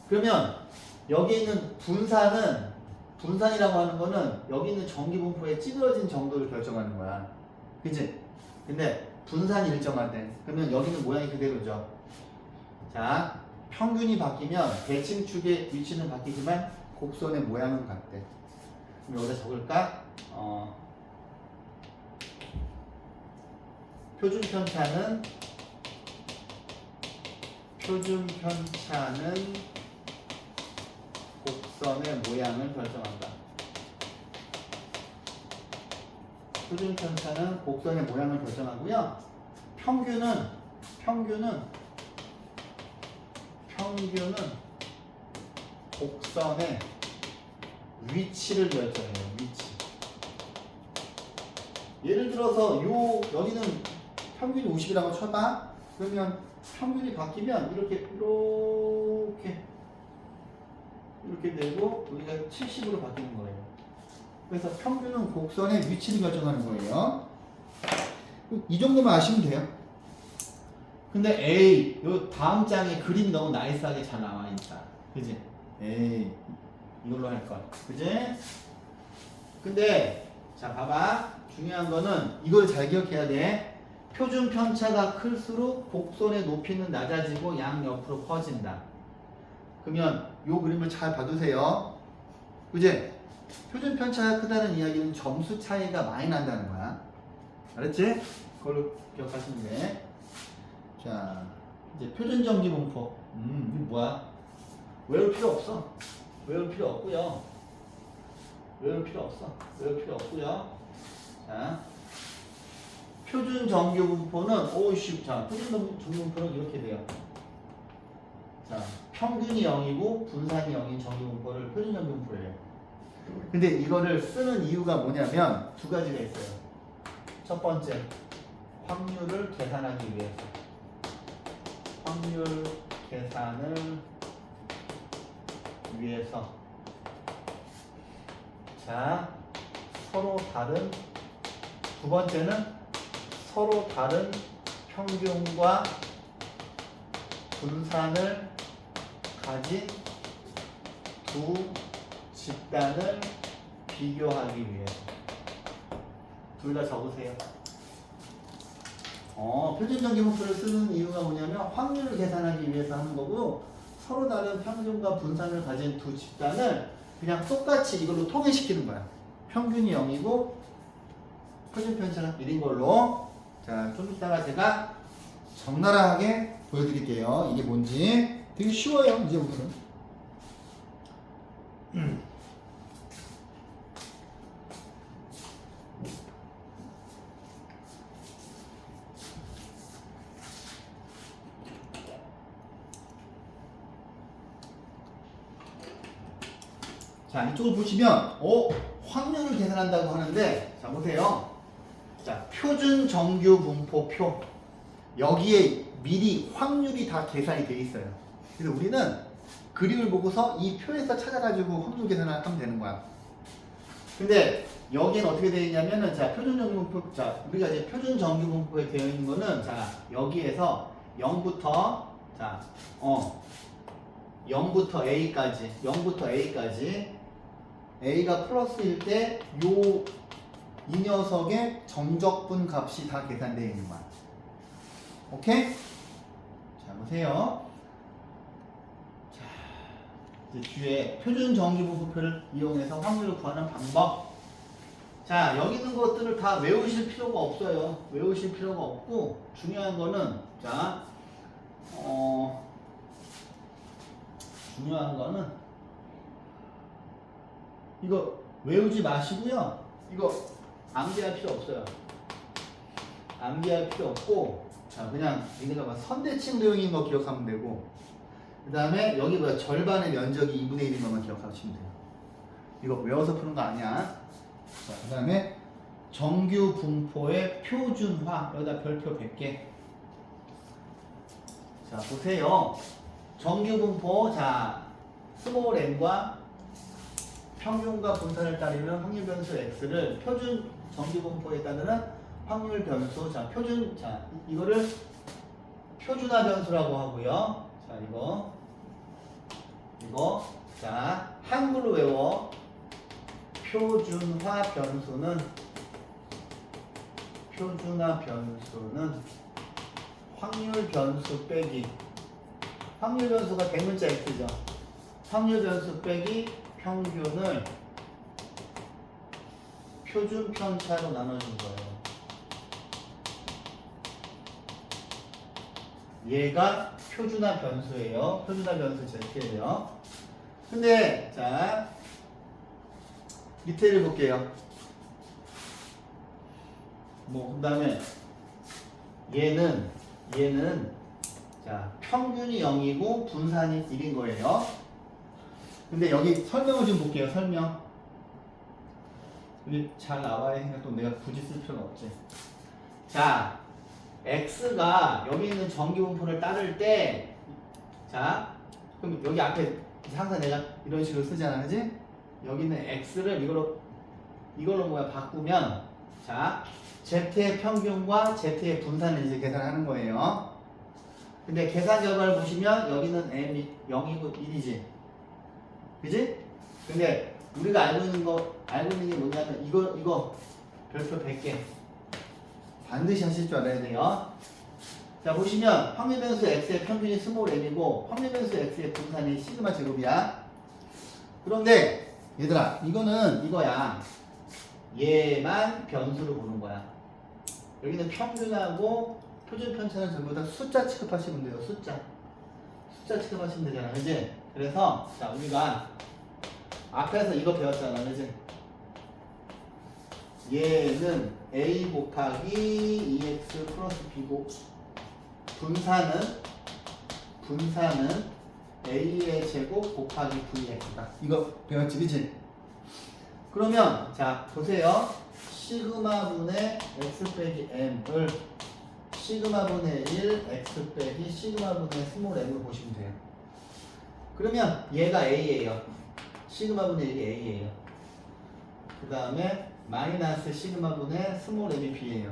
그러면 여기 있는 분산이라고 하는 거는 여기 있는 전기분포의 찌그러진 정도를 결정하는 거야. 그치? 근데 분산이 일정하대. 그러면 여기는 모양이 그대로죠. 자, 평균이 바뀌면 대칭축의 위치는 바뀌지만 곡선의 모양은 같대. 그럼 여기다 적을까? 표준 편차는 곡선의 모양을 결정한다. 표준 편차는 곡선의 모양을 결정하고요. 평균은 곡선의 위치를 결정해요. 위치. 예를 들어서 여기는 평균이 50이라고 쳐봐. 그러면 평균이 바뀌면 이렇게 되고 여기가 70으로 바뀌는 거예요. 그래서 평균은 곡선의 위치를 결정하는 거예요. 이 정도만 아시면 돼요. 근데 요 다음 장에 그림이 너무 나이스하게 잘 나와 있다. 그지? 이걸로 할 걸. 그지? 근데 자, 봐봐. 중요한 거는 이걸 잘 기억해야 돼. 표준 편차가 클수록 곡선의 높이는 낮아지고 양옆으로 커진다. 그러면 요 그림을 잘 봐두세요. 그지? 표준 편차가 크다는 이야기는 점수 차이가 많이 난다는 거야. 알았지? 그걸로 기억하시면 돼. 자, 이제 표준 전기 분포. 이게 뭐야? 외울 필요 없어. 외울 필요 없고요. 자, 표준 전기 분포는 자, 표준 전기 분포는 이렇게 돼요. 자, 평균이 0이고 분산이 0인 전기 분포를 표준 전기 분포래요. 근데 이거를 쓰는 이유가 뭐냐면 두 가지가 있어요. 첫 번째, 확률을 계산하기 위해서. 확률 계산을 위해서. 자, 두 번째는 서로 다른 평균과 분산을 가진 두 집단을 비교하기 위해서. 둘 다 적으세요. 표준 전기 분포를 쓰는 이유가 뭐냐면 확률을 계산하기 위해서 하는 거고, 서로 다른 평균과 분산을 가진 두 집단을 그냥 똑같이 이걸로 통일시키는 거야. 평균이 0이고 표준 편차가 1인 걸로. 자, 좀 이따가 제가 적나라하게 보여드릴게요. 이게 뭔지. 되게 쉬워요, 이제 오늘은. 자, 이쪽을 보시면 확률을 계산한다고 하는데, 자, 보세요. 자, 표준 정규 분포표. 여기에 미리 확률이 다 계산이 돼 있어요. 그래서 우리는 그림을 보고서 이 표에서 찾아가지고 확률 계산을 하면 되는 거야. 근데 여기는 어떻게 되어 있냐면은, 자, 표준 정규 분포, 자, 우리가 이제 표준 정규 분포에 되어 있는 거는, 자, 여기에서 0부터, 자, 0부터 A까지, A가 플러스일 때 이 녀석의 정적분 값이 다 계산되어 있는 거야. 오케이? 자, 보세요. 자, 이제 뒤에 표준 정규 분포표를 이용해서 확률을 구하는 방법. 자, 여기 있는 것들을 다 외우실 필요가 없어요. 외우실 필요가 없고, 중요한 거는, 자, 이거 외우지 마시고요. 이거 암기할 필요 없어요. 암기할 필요 없고, 자, 그냥 여기다가 선대칭 도형인 거 기억하면 되고, 그 다음에 여기 뭐야, 절반의 면적이 2분의 1인 것만 기억하시면 돼요. 이거 외워서 푸는 거 아니야. 자, 그 다음에 정규 분포의 표준화. 여기다 별표 100개. 자, 보세요. 정규 분포, 자, 스몰 n과 평균과 분산을 따르는 확률 변수 x를 표준 정규 분포에 따르는 확률 변수, 자, 표준, 자, 이거를 표준화 변수라고 하고요. 자, 이거, 자, 한글로 외워. 표준화 변수는 확률 변수 빼기, 확률 변수가 대문자 x죠. 확률 변수 빼기 평균을 표준 편차로 나눠준 거예요. 얘가 표준화 변수예요. 표준화 변수 z예요. 근데 자, 밑에를 볼게요. 뭐 그다음에 얘는 자, 평균이 0이고 분산이 1인 거예요. 근데 여기 설명을 좀 볼게요. 설명. 여기 잘 나와야 하니까 또 내가 굳이 쓸 필요는 없지. 자, x가 여기 있는 정규분포를 따를 때, 자, 그럼 여기 앞에 항상 내가 이런 식으로 쓰잖아, 그지? 여기 있는 x를 이걸로 뭐야 바꾸면, 자, z의 평균과 z의 분산을 이제 계산하는 거예요. 근데 계산 결과를 보시면 여기는 m이 0이고 1이지, 그지? 근데 우리가 알고 있는 게 뭐냐면 이거 별표 100개 반드시 하실 줄 알아야 돼요. 자, 보시면 확률 변수 x의 평균이 스몰 m이고 확률 변수 x의 분산이 시그마 제곱이야. 그런데 얘들아, 이거는 이거야. 얘만 변수로 보는 거야. 여기는 평균하고 표준 편차는 전부 다 숫자 취급하시면 돼요. 숫자 취급하시면 되잖아, 그지? 그래서 자, 우리가 앞에서 이거 배웠잖아, 그지? 얘는 a 곱하기 2x 플러스 b고 분산은 a의 제곱 곱하기 vx다. 이거 배웠지, 그지? 그러면 자, 보세요. 시그마분의 x 빼기 m을 시그마분의 1 x 빼기 시그마분의 스몰 m을 보시면 돼요. 그러면 얘가 a예요. 시그마분의 1이 a예요. 그 다음에 마이너스 시그마분의 스몰 m이 b예요.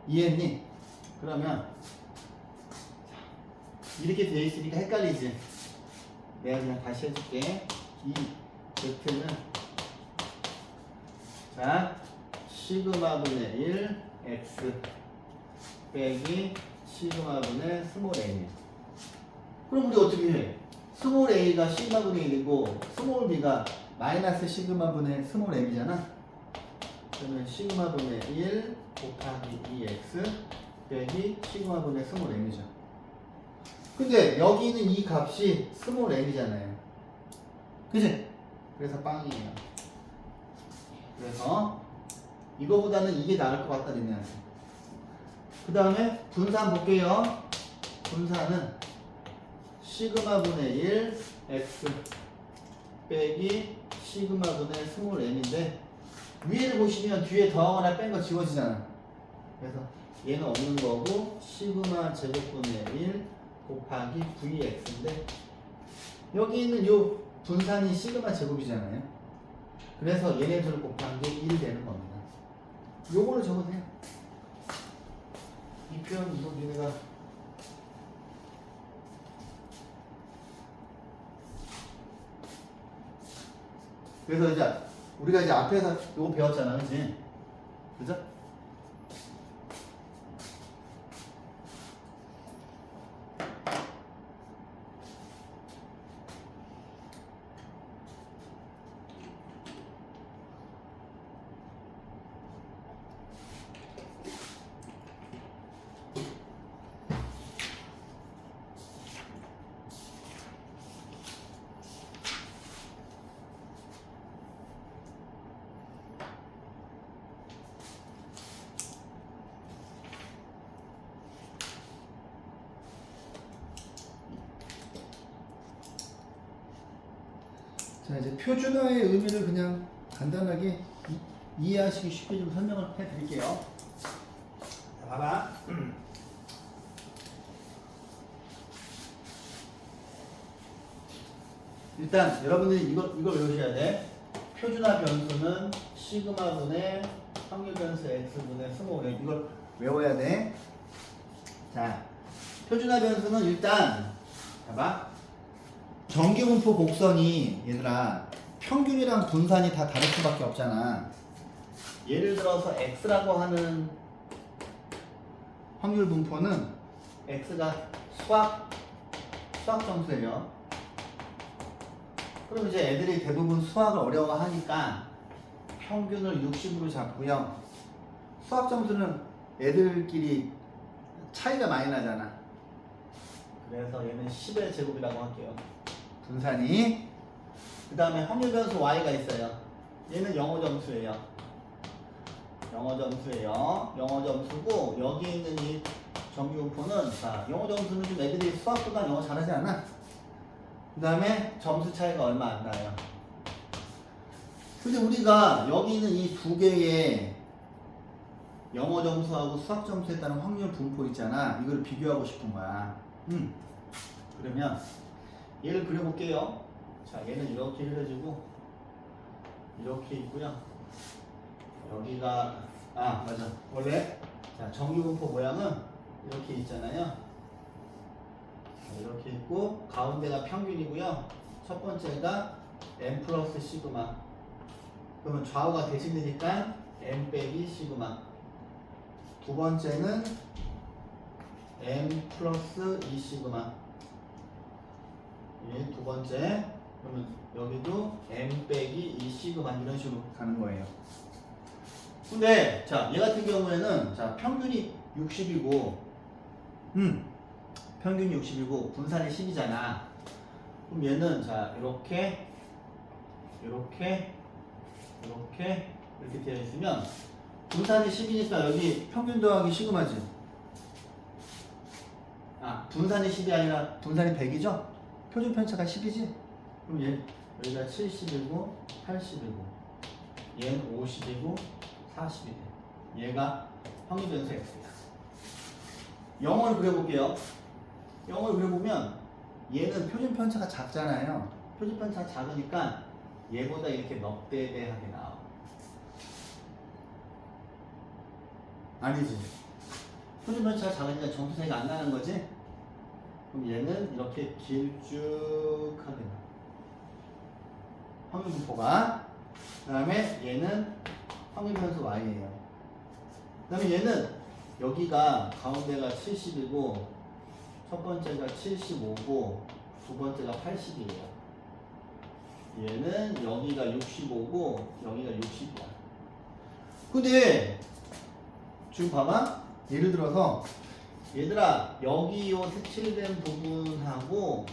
이해했니? 그러면 이렇게 되어 있으니까 헷갈리지? 내가 그냥 다시 해줄게. 이 z는 자, 시그마분의 1 x 빼기 시그마분의 스몰 m이에요. 그럼 우리 어떻게 해? 스몰 a가 시그마분의 1이고 스몰 b가 마이너스 시그마분의 스몰 m이잖아. 그러면 시그마분의 1 곱하기 2x 빼기 시그마분의 스몰 m이죠. 근데 여기 있는 이 값이 스몰 m이잖아요. 그치? 그래서 빵이에요. 그래서 이거보다는 이게 나을 것 같다는 의미야. 그 다음에 분산 볼게요. 분산은 시그마분의 1 x 빼기 시그마분의 스몰 m인데 위에를 보시면 뒤에 더하거나 뺀 거 지워지잖아. 그래서 얘는 없는 거고 시그마 제곱분의 1 곱하기 vx인데 여기 있는 요 분산이 시그마 제곱이잖아요. 그래서 얘네들을 곱한 게 1 되는 겁니다. 요거를 적으세요. 이 표현 이거 얘네가 그래서 이제 우리가 이제 앞에서 요거 배웠잖아, 그치? 그죠? 자, 이제 표준화의 의미를 그냥 간단하게 이해하시기 쉽게 좀 설명을 해 드릴게요. 자, 봐봐. 일단 여러분들이 이걸 외우셔야 돼. 표준화 변수는 시그마분의 확률 변수 x분의 스몰. 이걸 외워야 돼. 자, 표준화 변수는 일단 봐봐. 정규분포 곡선이 얘들아 평균이랑 분산이 다 다를 수밖에 없잖아. 예를 들어서 x라고 하는 확률 분포는 x가 수학 점수예요. 그럼 이제 애들이 대부분 수학을 어려워하니까 평균을 60으로 잡고요. 수학 점수는 애들끼리 차이가 많이 나잖아. 그래서 얘는 10의 제곱이라고 할게요. 분산이. 그 다음에 확률 변수 y가 있어요. 얘는 영어 점수예요. 영어 점수고 여기 있는 이 정규분포는 자, 영어 점수는 좀 애들이 수학보다 영어 잘하지 않아? 그 다음에 점수 차이가 얼마 안 나요. 근데 우리가 여기 있는 이 두 개의 영어 점수하고 수학 점수에 따른 확률 분포 있잖아. 이걸 비교하고 싶은 거야. 그러면 얘를 그려볼게요. 자, 얘는 이렇게 그려지고 이렇게 있고요. 여기가 맞아. 원래 자, 정규분포 모양은 이렇게 있잖아요. 이렇게 있고 가운데가 평균이고요. 첫 번째가 n 플러스 시그마. 그러면 좌우가 대칭되니까 n 빼기 시그마. 두 번째는 n 플러스 2 시그마. 예, 두 번째. 그러면 여기도 n 빼기 2 시그마 이런 식으로 가는 거예요. 근데 자, 얘 같은 경우에는 자, 평균이 60이고 평균이 60이고 분산이 10이잖아. 그럼 얘는 자, 이렇게 되어 있으면 분산이 10이니까 여기 평균 더하기 시그마지. 분산이 10이 아니라 분산이 100이죠? 표준 편차가 10이지? 그럼 얘 여기가 70이고 80이고 얘는 50이고 40이네. 얘가 확률 변수 x야. 영어를 그려볼게요. 영어를 그려보면 얘는 표준 편차가 작잖아요. 표준 편차가 작으니까 얘보다 이렇게 넉대대하게 나와. 아니지. 표준 편차가 작으니까 점수 차이가 안 나는 거지? 그럼 얘는 이렇게 길쭉하게 나와. 확률 분포가. 그 다음에 얘는 확률 변수 y예요. 그 다음에 얘는 여기가 가운데가 70이고 첫 번째가 75고 두 번째가 80이에요. 얘는 여기가 65고 여기가 60이야. 근데 지금 봐봐. 예를 들어서 얘들아 여기 요 색칠된 부분하고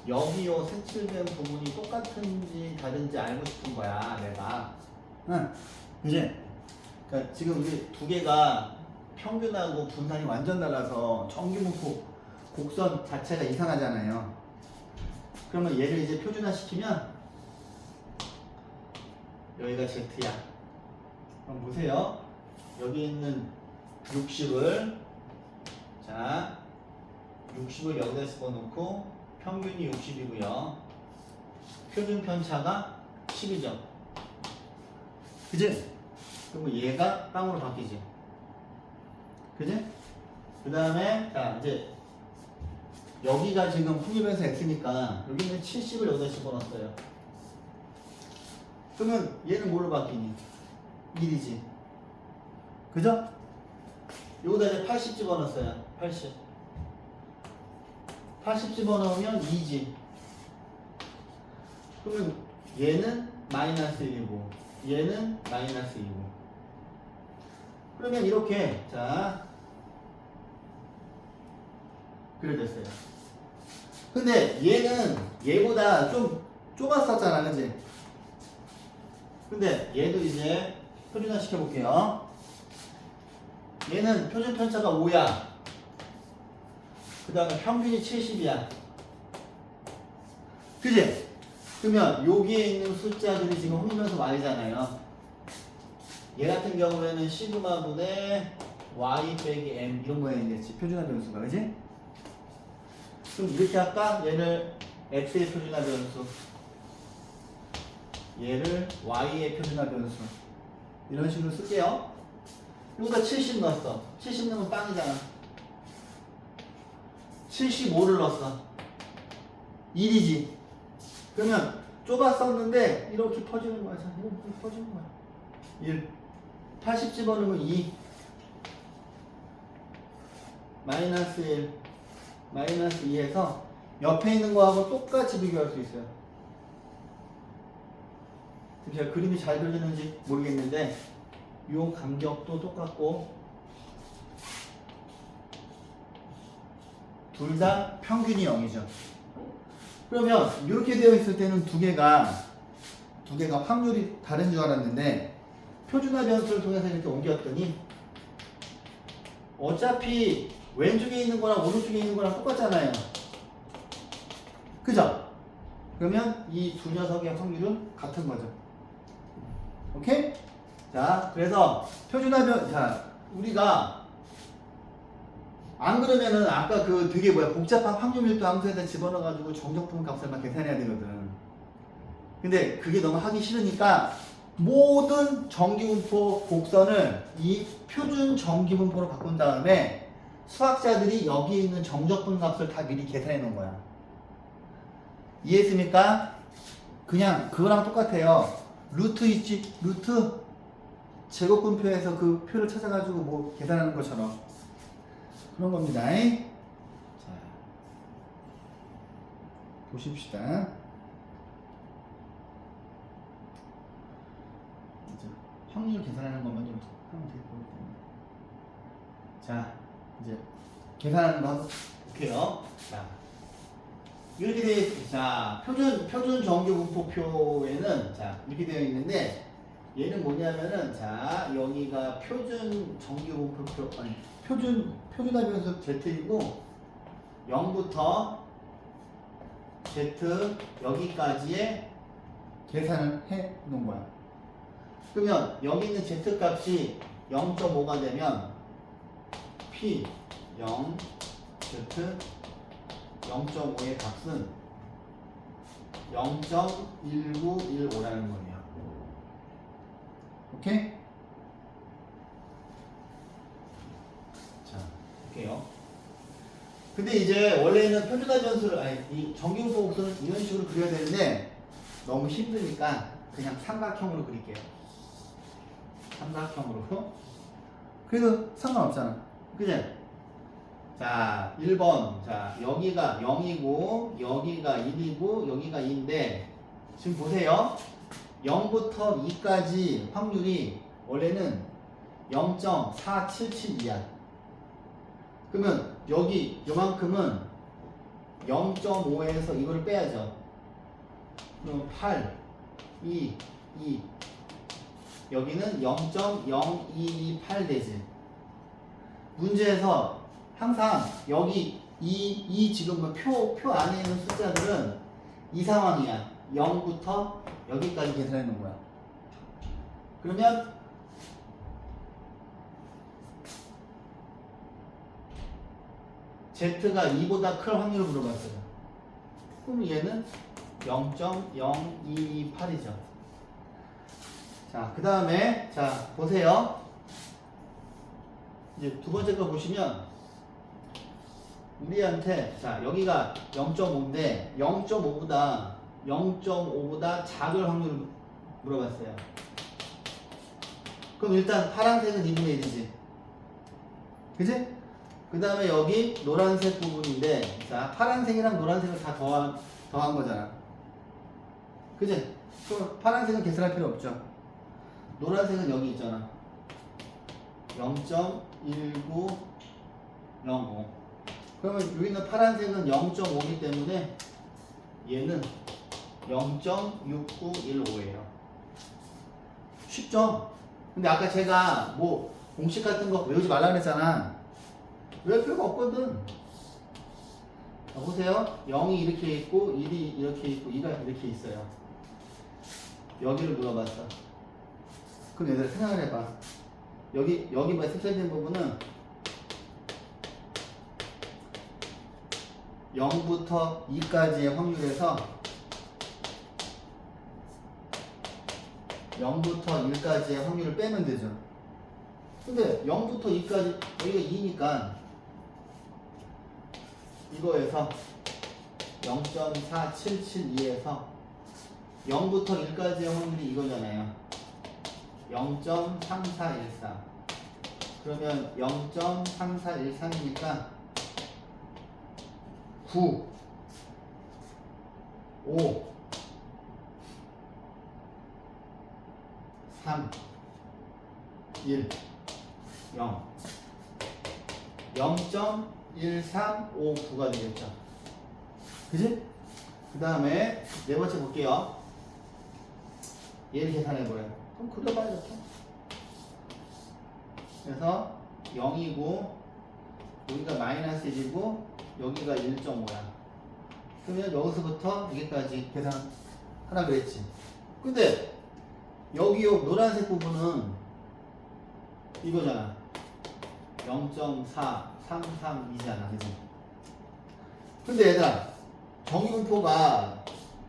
여기 요 색칠된 부분이 똑같은지 다른지 알고 싶은 거야 내가. 그치? 그러니까 지금 우리 두 개가 평균하고 분산이 완전 달라서 정규분포 곡선 자체가 이상하잖아요. 그러면 얘를 이제 표준화 시키면 여기가 Z야. 그럼 보세요. 여기 있는 60을 자 60을 여기다 집어넣고 평균이 60이고요. 표준 편차가 10이죠. 그지? 그리고 얘가 빵으로 바뀌지. 그지? 그 다음에 자 이제 여기가 지금 확률 변수 x니까 여기는 70을 여기다 집어넣었어요. 그러면 얘는 뭘로 바뀌니? 1이지. 그죠? 여기다 이제 80 집어넣었어요. 80 집어넣으면 2지. 그러면 얘는 마이너스 1이고 얘는 마이너스 2고. 그러면 이렇게 자 그려졌어요. 근데 얘는 얘보다 좀 좁았었잖아, 그치? 근데 얘도 이제 표준화 시켜볼게요. 얘는 표준 편차가 5야. 그 다음에 평균이 70이야. 그치? 그러면 여기에 있는 숫자들이 지금 확률변수 y잖아요. 얘 같은 경우에는 시그마분의 y 빼기 m 이런 모양이겠지. 표준화 변수가, 그치? 그럼 이렇게 할까? 얘를 x의 표준화 변수, 얘를 y의 표준화 변수. 이런 식으로 쓸게요. 여기다 70 넣었어. 70 넣으면 빵이잖아. 75를 넣었어. 1이지. 그러면 좁아 썼는데 이렇게 퍼지는 거야. 이렇게 퍼지는 거야. 1. 80 집어넣으면 2. 마이너스 1. 마이너스 2에서 옆에 있는 거하고 똑같이 비교할 수 있어요. 제가 그림이 잘 그려졌는지 모르겠는데 요 간격도 똑같고 둘 다 평균이 0이죠. 그러면 이렇게 되어 있을 때는 두 개가 확률이 다른 줄 알았는데 표준화 변수를 통해서 이렇게 옮겼더니 어차피 왼쪽에 있는 거랑 오른쪽에 있는 거랑 똑같잖아요. 그죠? 그러면 이 두 녀석의 확률은 같은 거죠. 오케이? 자, 그래서 표준화 변, 자, 우리가 안 그러면은 아까 그 되게 복잡한 확률 밀도 함수에다 집어넣어가지고 정적분 값을만 계산해야 되거든. 근데 그게 너무 하기 싫으니까 모든 정기분포 곡선을 이 표준 정기분포로 바꾼 다음에 수학자들이 여기 있는 정적분 값을 다 미리 계산해 놓은 거야. 이해했습니까? 그냥 그거랑 똑같아요. 루트 있지? 루트 제곱분표에서 그 표를 찾아가지고 뭐 계산하는 것처럼 그런 겁니다. 자, 보십시다. 이제 확률 계산하는 것만 좀 하면 될 거기 때문에. 자, 이제 계산하는 거 볼게요. 자, 이렇게 되어 자, 표준 정규분포표에는 자, 이렇게 되어 있는데 얘는 뭐냐면은 자, 여기가 표준 정규분포표 아니 표준화 변수 z이고 0부터 z 여기까지의 계산을 해 놓은 거야. 그러면 여기 있는 z 값이 0.5가 되면 p 0 z 0.5의 값은 0.1915라는 거예요. 오케이? 자, 볼게요. 근데 이제 원래는 표준화 변수를 이 정규분포 곡선을 이런 식으로 그려야 되는데 너무 힘드니까 그냥 삼각형으로 그릴게요. 삼각형으로. 그래도 상관없잖아. 그지? 자, 1번. 자, 여기가 0이고, 여기가 1이고, 여기가 2인데, 지금 보세요. 0부터 2까지 확률이 원래는 0.4772야. 그러면 여기 요만큼은 0.5에서 이거를 빼야죠. 그럼 8, 2, 2. 여기는 0.0228 되지. 문제에서 항상 여기 이 지금 표 안에 있는 숫자들은 이 상황이야. 0부터 여기까지 계산해 놓은 거야. 그러면 Z가 2보다 클 확률을 물어봤어요. 그럼 얘는 0.0228이죠. 자, 그 다음에 자 보세요. 이제 두 번째 거 보시면 우리한테 자 여기가 0.5인데 0.5보다 작을 확률을 물어봤어요. 그럼 일단 파란색은 2분의 1이지. 그지? 그 다음에 여기 노란색 부분인데 자 파란색이랑 노란색을 다 더한 거잖아. 그지? 그럼 파란색은 계산할 필요 없죠. 노란색은 여기 있잖아. 0.1905. 그러면 여기 있는 파란색은 0.5이기 때문에 얘는 0.6915예요. 쉽죠? 근데 아까 제가 뭐 공식 같은 거 외우지 말라 그랬잖아. 외울 필요가 없거든. 자, 보세요. 0이 이렇게 있고 1이 이렇게 있고 2가 이렇게 있어요. 여기를 물어봤어. 그럼 얘들아 생각을 해봐. 여기 뭐 색칠된 부분은 0부터 2까지의 확률에서 0부터 1까지의 확률을 빼면 되죠. 근데 0부터 2까지 여기가 2니까 이거에서 0.4772에서 0부터 1까지의 확률이 이거잖아요. 0.3413. 그러면 0.3413이니까 9, 5, 3, 1, 0. 0.1359가 되겠죠. 그지? 그 다음에 네 번째 볼게요. 얘를 계산해보래요. 그럼 그려봐야 이렇게. 그래서 0이고 여기가 마이너스 1이고 여기가 1.5야. 그러면 여기서부터 여기까지 계산하라 그랬지. 근데 여기 요 노란색 부분은 이거잖아. 0.4332잖아. 그지? 근데 얘들아, 정기분포가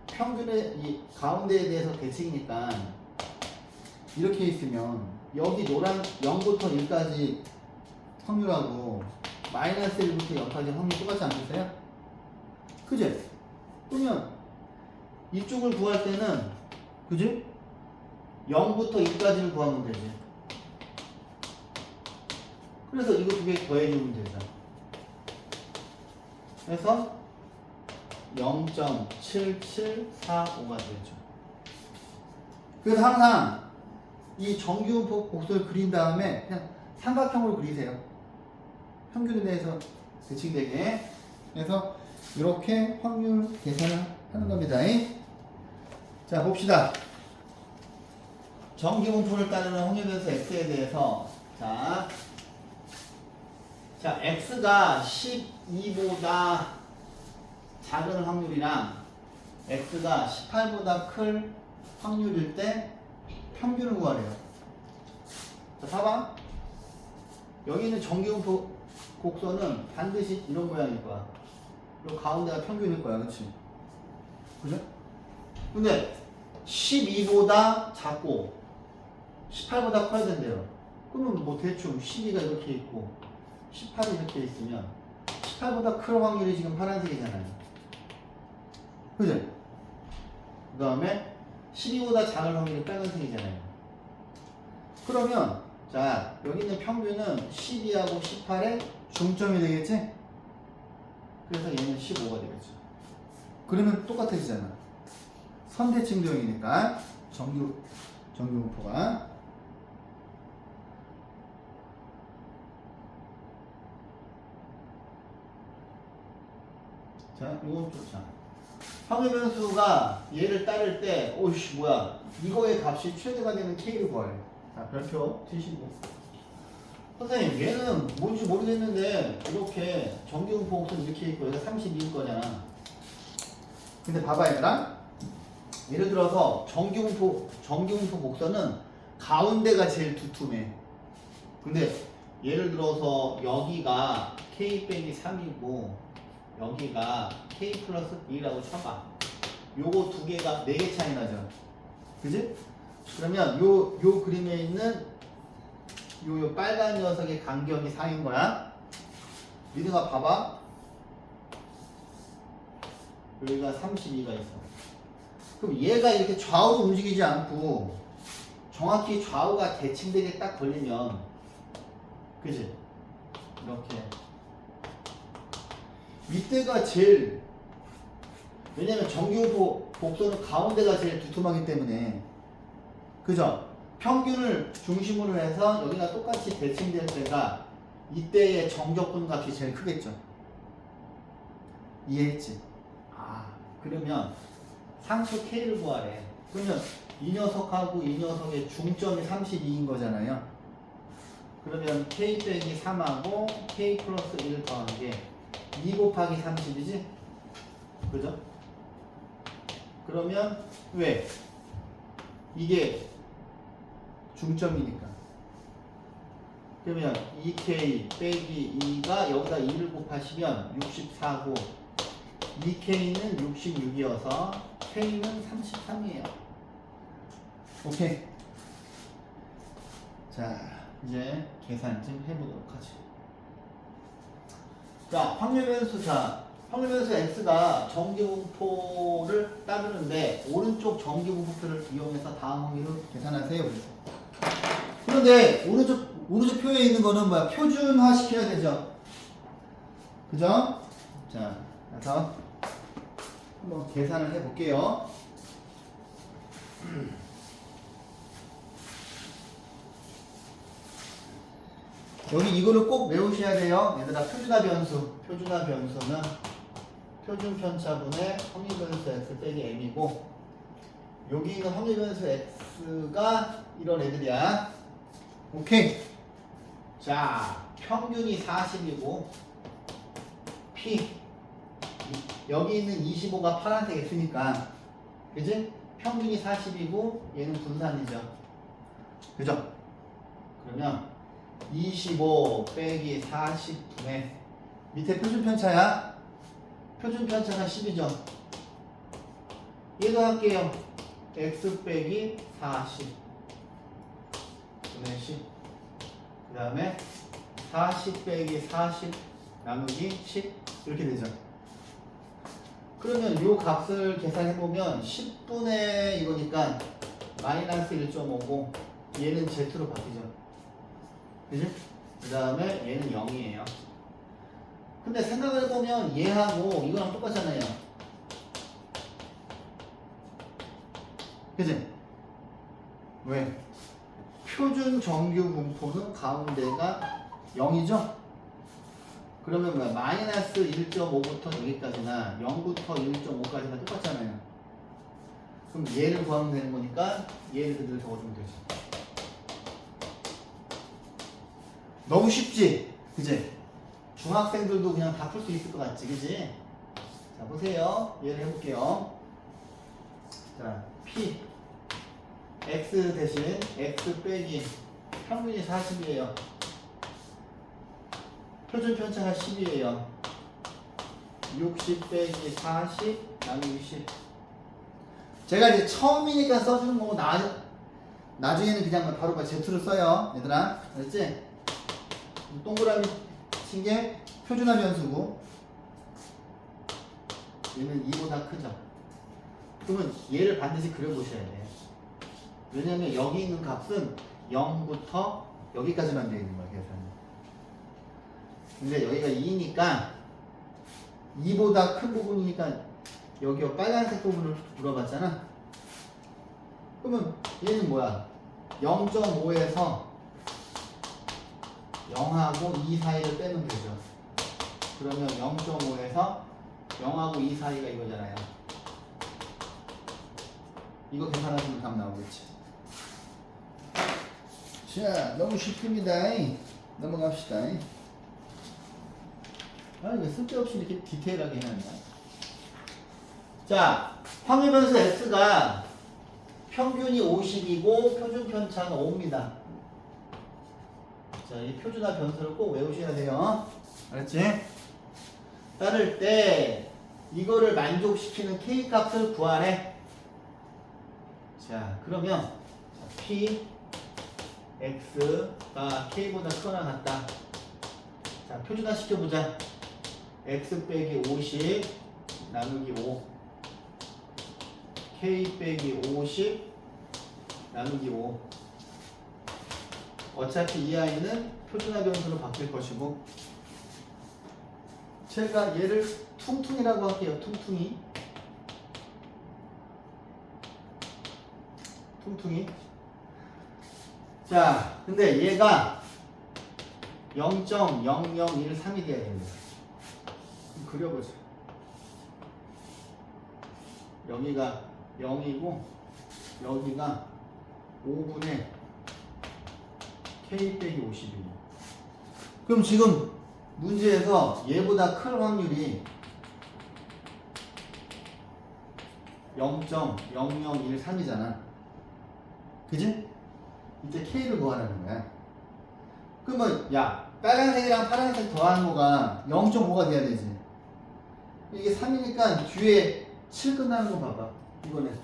평균의 이 가운데에 대해서 대칭이니까 이렇게 있으면 여기 노란 0부터 1까지 확률하고 마이너스 1부터 0까지 확률 똑같지 않겠어요? 그지? 그러면 이쪽을 구할 때는 그지? 0부터 2까지를 구하면 되지. 그래서 이거 두 개 더해주면 되죠. 그래서 0.7745가 되죠. 그래서 항상 이 정규분포 복수를 그린 다음에 그냥 삼각형으로 그리세요. 평균에 대해서 대칭되게. 그래서 이렇게 확률 계산을 하는 겁니다. 자, 봅시다. 정규분포를 따르는 확률변수 x에 대해서 자, x가 12보다 작은 확률이랑 x가 18보다 클 확률일 때 평균을 구하래요. 자, 봐봐. 여기 있는 정규분포 곡선은 반드시 이런 모양일 거야. 그리고 가운데가 평균일 거야. 그치? 그죠? 근데 12보다 작고 18보다 커야 된대요. 그러면 뭐 대충 12가 이렇게 있고 18이 이렇게 있으면 18보다 클 확률이 지금 파란색이잖아요. 그죠? 그 다음에 12보다 작은 확률이 빨간색이잖아요. 그러면 자, 여기 있는 평균은 12하고 18의 중점이 되겠지? 그래서 얘는 15가 되겠죠. 그러면 똑같아지잖아. 선대칭도형이니까 정규분포가. 자, 이건 좋잖아. 확률변수가 얘를 따를 때, 오이씨, 뭐야. 이거의 값이 최대가 되는 K를 구하래. 자, 별표 치시고. 선생님, 얘는 뭔지 모르겠는데, 이렇게 정규분포 곡선 이렇게 있고, 여기가 32일 거잖아. 근데 봐봐, 얘들아. 예를 들어서 정규분포 곡선은 가운데가 제일 두툼해. 근데 예를 들어서 여기가 K 빼기 3이고, 여기가 K 플러스 B라고 쳐봐. 요거 두 개가 4개 차이 나죠. 그지? 그러면 요 그림에 있는 요 빨간 녀석의 간격이 4인 거야. 니네가 봐봐. 여기가 32가 있어. 그럼 얘가 이렇게 좌우로 움직이지 않고 정확히 좌우가 대칭되게 딱 걸리면, 그지? 이렇게. 밑에가 제일, 왜냐면 정규분포 곡선은 가운데가 제일 두툼하기 때문에, 그죠? 평균을 중심으로 해서 여기가 똑같이 대칭될 때가 이때의 정적분 값이 제일 크겠죠. 이해했지? 아, 그러면 상수 K를 구하래. 그러면 이 녀석하고 이 녀석의 중점이 32인 거잖아요. 그러면 K 빼기 3하고 K 플러스 1 더한 게 2 곱하기 30이지? 그죠? 그러면 왜? 이게 중점이니까. 그러면 2K 빼기 2가 여기다 2를 곱하시면 64고 2K는 66이어서 K는 33이에요. 오케이. 자, 이제 계산 좀 해보도록 하지. 자, 확률 변수 x가 정기분포를 따르는데 오른쪽 정기분포표를 이용해서 다음 확률을 계산하세요. 그런데 오른쪽 표에 있는 거는 뭐야? 표준화 시켜야 되죠. 그죠? 자, 그래서 한번 계산을 해볼게요. 여기 이거를 꼭 외우셔야 돼요. 얘들아, 표준화 변수는 표준 편차분의 확률 변수 x 빼기 m이고, 여기 있는 확률 변수 x가 이런 애들이야. 오케이. 자, 평균이 40이고 p 여기 있는 25가 파란색 x니까, 그지? 평균이 40이고 얘는 분산이죠. 그죠? 그러면 25 빼기 40분의 밑에 표준 편차야. 표준 편차가 10이죠. 얘도 할게요. x 빼기 40 분의 10. 그 다음에 40 빼기 40 나누기 10 이렇게 되죠. 그러면 요 값을 계산해보면 10분의 이거니까 마이너스 1.5고 얘는 z로 바뀌죠. 그지? 그 다음에 얘는 0이에요. 근데 생각을 해보면 얘하고 이거랑 똑같잖아요. 그지? 왜? 표준 정규 분포는 가운데가 0이죠? 그러면 뭐야? 마이너스 1.5부터 여기까지나 0부터 1.5까지가 똑같잖아요. 그럼 얘를 구하면 되는 거니까 얘를 그대로 적어주면 되지. 너무 쉽지? 그지? 중학생들도 그냥 다 풀 수 있을 것 같지? 그지? 자, 보세요. 얘를 해볼게요. 자, P X 대신 X 빼기 평균이 40이에요. 표준 편차가 10이에요. 60 빼기 40 나누기 10. 제가 이제 처음이니까 써주는 거고 나중에는 그냥 바로 Z로 써요. 얘들아. 알았지? 동그라미 친 게 표준화 변수고 얘는 2보다 크죠. 그러면 얘를 반드시 그려보셔야 돼요. 왜냐면 여기 있는 값은 0부터 여기까지만 되어 있는 거예요. 계산이. 근데 여기가 2니까 2보다 큰 부분이니까 여기 빨간색 부분을 물어봤잖아. 그러면 얘는 뭐야? 0.5에서 0하고 2 사이를 빼면 되죠. 그러면 0.5에서 0하고 2 사이가 이거잖아요. 이거 계산하시면 답 나오겠지. 자, 너무 쉽습니다. 넘어갑시다. 아, 이거 쓸데없이 이렇게 디테일하게 해놨나? 자, 확률 변수 x가 평균이 50이고 표준 편차는 5입니다. 자, 이 표준화 변수를 꼭 외우셔야 돼요. 알았지? 따를 때 이거를 만족시키는 k 값을 구하래. 자, 그러면 p x가 k보다 크거나 같다. 자, 표준화 시켜보자. x 빼기 50 나누기 5 k 빼기 50 나누기 5. 어차피 이 아이는 표준화 변수로 바뀔 것이고, 제가 얘를 퉁퉁이라고 할게요. 퉁퉁이. 자, 근데 얘가 0.0013이 돼야 됩니다. 그려보자. 여기가 0이고 여기가 5분의 k 빼기 50이에요. 그럼 지금 문제에서 얘보다 큰 확률이 0.0013이잖아. 그지? 이제 k를 구하라는 거야. 그러면 야, 빨간색이랑 파란색 더하는 거가 0.5가 돼야 되지. 이게 3이니까 뒤에 7 끝나는 거 봐봐. 이거는.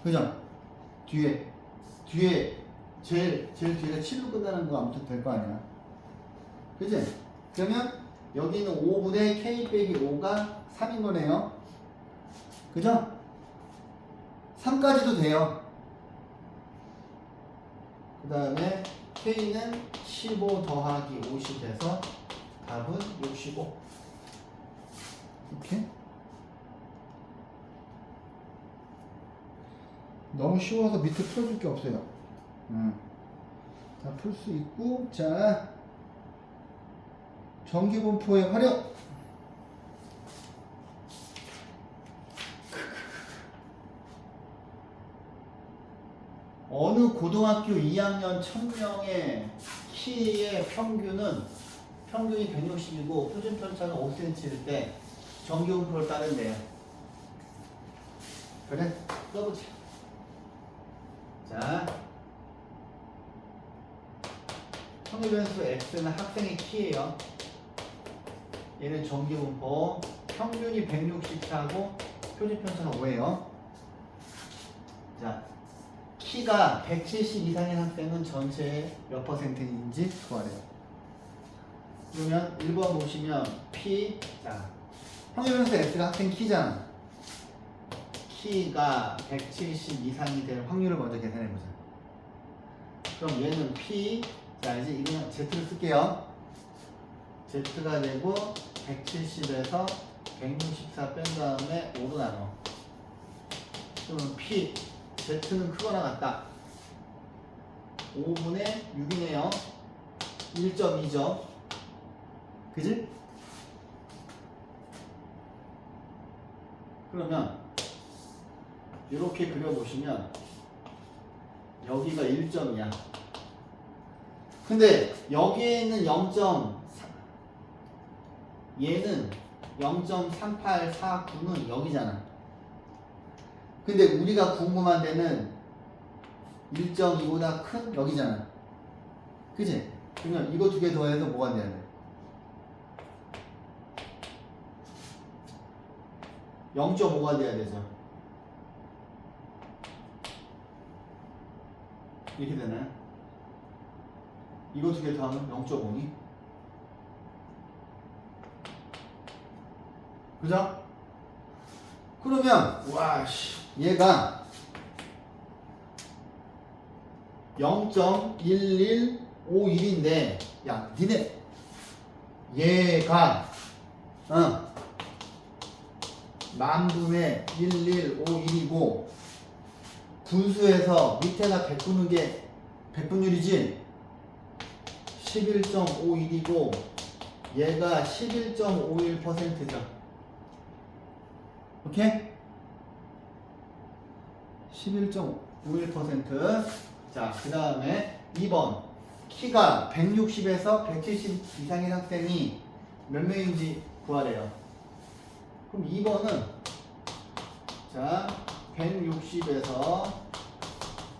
그죠? 뒤에 제일 뒤가 7로 끝나는 거 아무튼 될 거 아니야. 그지? 그러면 여기는 5분의 k 빼기 5가 3인 거네요. 그죠? 3까지도 돼요. 그 다음에 k는 15 더하기 50 돼서 답은 65. 이렇게. 너무 쉬워서 밑에 풀어줄 게 없어요. 다 풀 수 있고, 자, 정규분포의 활용. 어느 고등학교 2학년 1000명의 키의 평균이 160이고 표준 편차가 5cm일 때 정규분포를 따른대요. 그래? 써보자. 자, 평균변수 x는 학생의 키예요. 얘는 정규분포. 평균이 164고 표준 편차가 5예요. 자, 키가 170 이상인 학생은 전체의 몇 %인지 구하래요. 그러면 1번 보시면 P, 자, 평균변수 x가 학생 키잖아. 키가 170 이상이 될 확률을 먼저 계산해보자. 그럼 얘는 P, 자 이제 이거는 Z를 쓸게요. Z가 되고 170에서 164 뺀 다음에 5로 나눠. 그러면 P, Z는 크거나 같다. 5분의 6이네요. 1.2죠. 그지? 그러면 이렇게 그려보시면 여기가 1점이야. 근데 여기에 있는 0.4, 얘는 0.3849는 여기잖아. 근데 우리가 궁금한 데는 1.2보다 큰 여기잖아. 그치? 그러면 이거 두 개 더해서 뭐가 돼야 돼? 0.5가 돼야 되죠. 이렇게 되나요? 이거 두 개 더하면 0.5니? 그죠? 그러면 와씨 얘가 0.1151인데 야 니네 얘가 만분의 1151이고 분수에서 밑에가 100분인 게 100분율이지 11.51이고 얘가 11.51%죠. 오케이? 11.51%. 자, 그 다음에 2번 키가 160에서 170 이상인 학생이 몇 명인지 구하래요. 그럼 2번은 자 160에서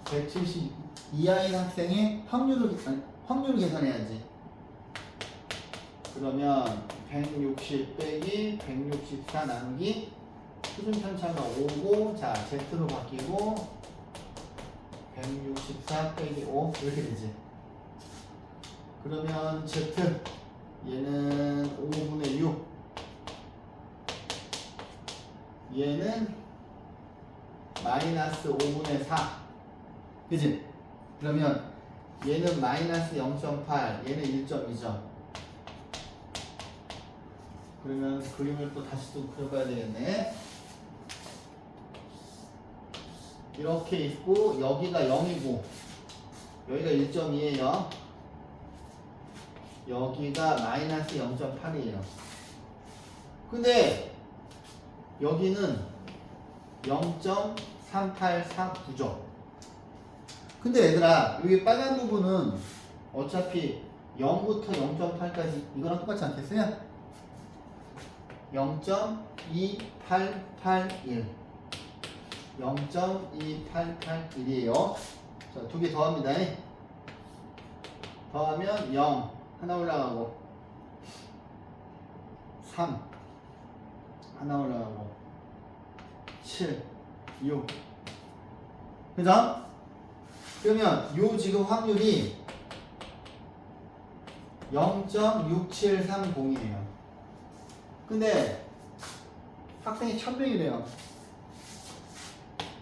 170 이하인 학생의 확률을 계산해야지. 그러면 160 빼기 164 나누기 표준 편차가 5고 자 Z로 바뀌고 164 빼기 5 이렇게 되지. 그러면 Z 얘는 5분의 6 얘는 마이너스 5분의 4 그치? 그러면 얘는 마이너스 0.8 얘는 1.2죠. 그러면 그림을 또 다시 좀 그려봐야 되겠네. 이렇게 있고 여기가 0이고 여기가 1.2예요. 여기가 마이너스 0.8이에요. 근데 여기는 0.3849죠. 근데 얘들아 여기 빨간 부분은 어차피 0부터 0.8까지 이거랑 똑같지 않겠어요? 0.2881 0.2881이에요. 자, 두 개 더합니다. 더하면 0 하나 올라가고 3 하나 올라가고 7, 6. 그죠? 그러면 요 지금 확률이 0.6730이에요. 근데 학생이 1000명이래요.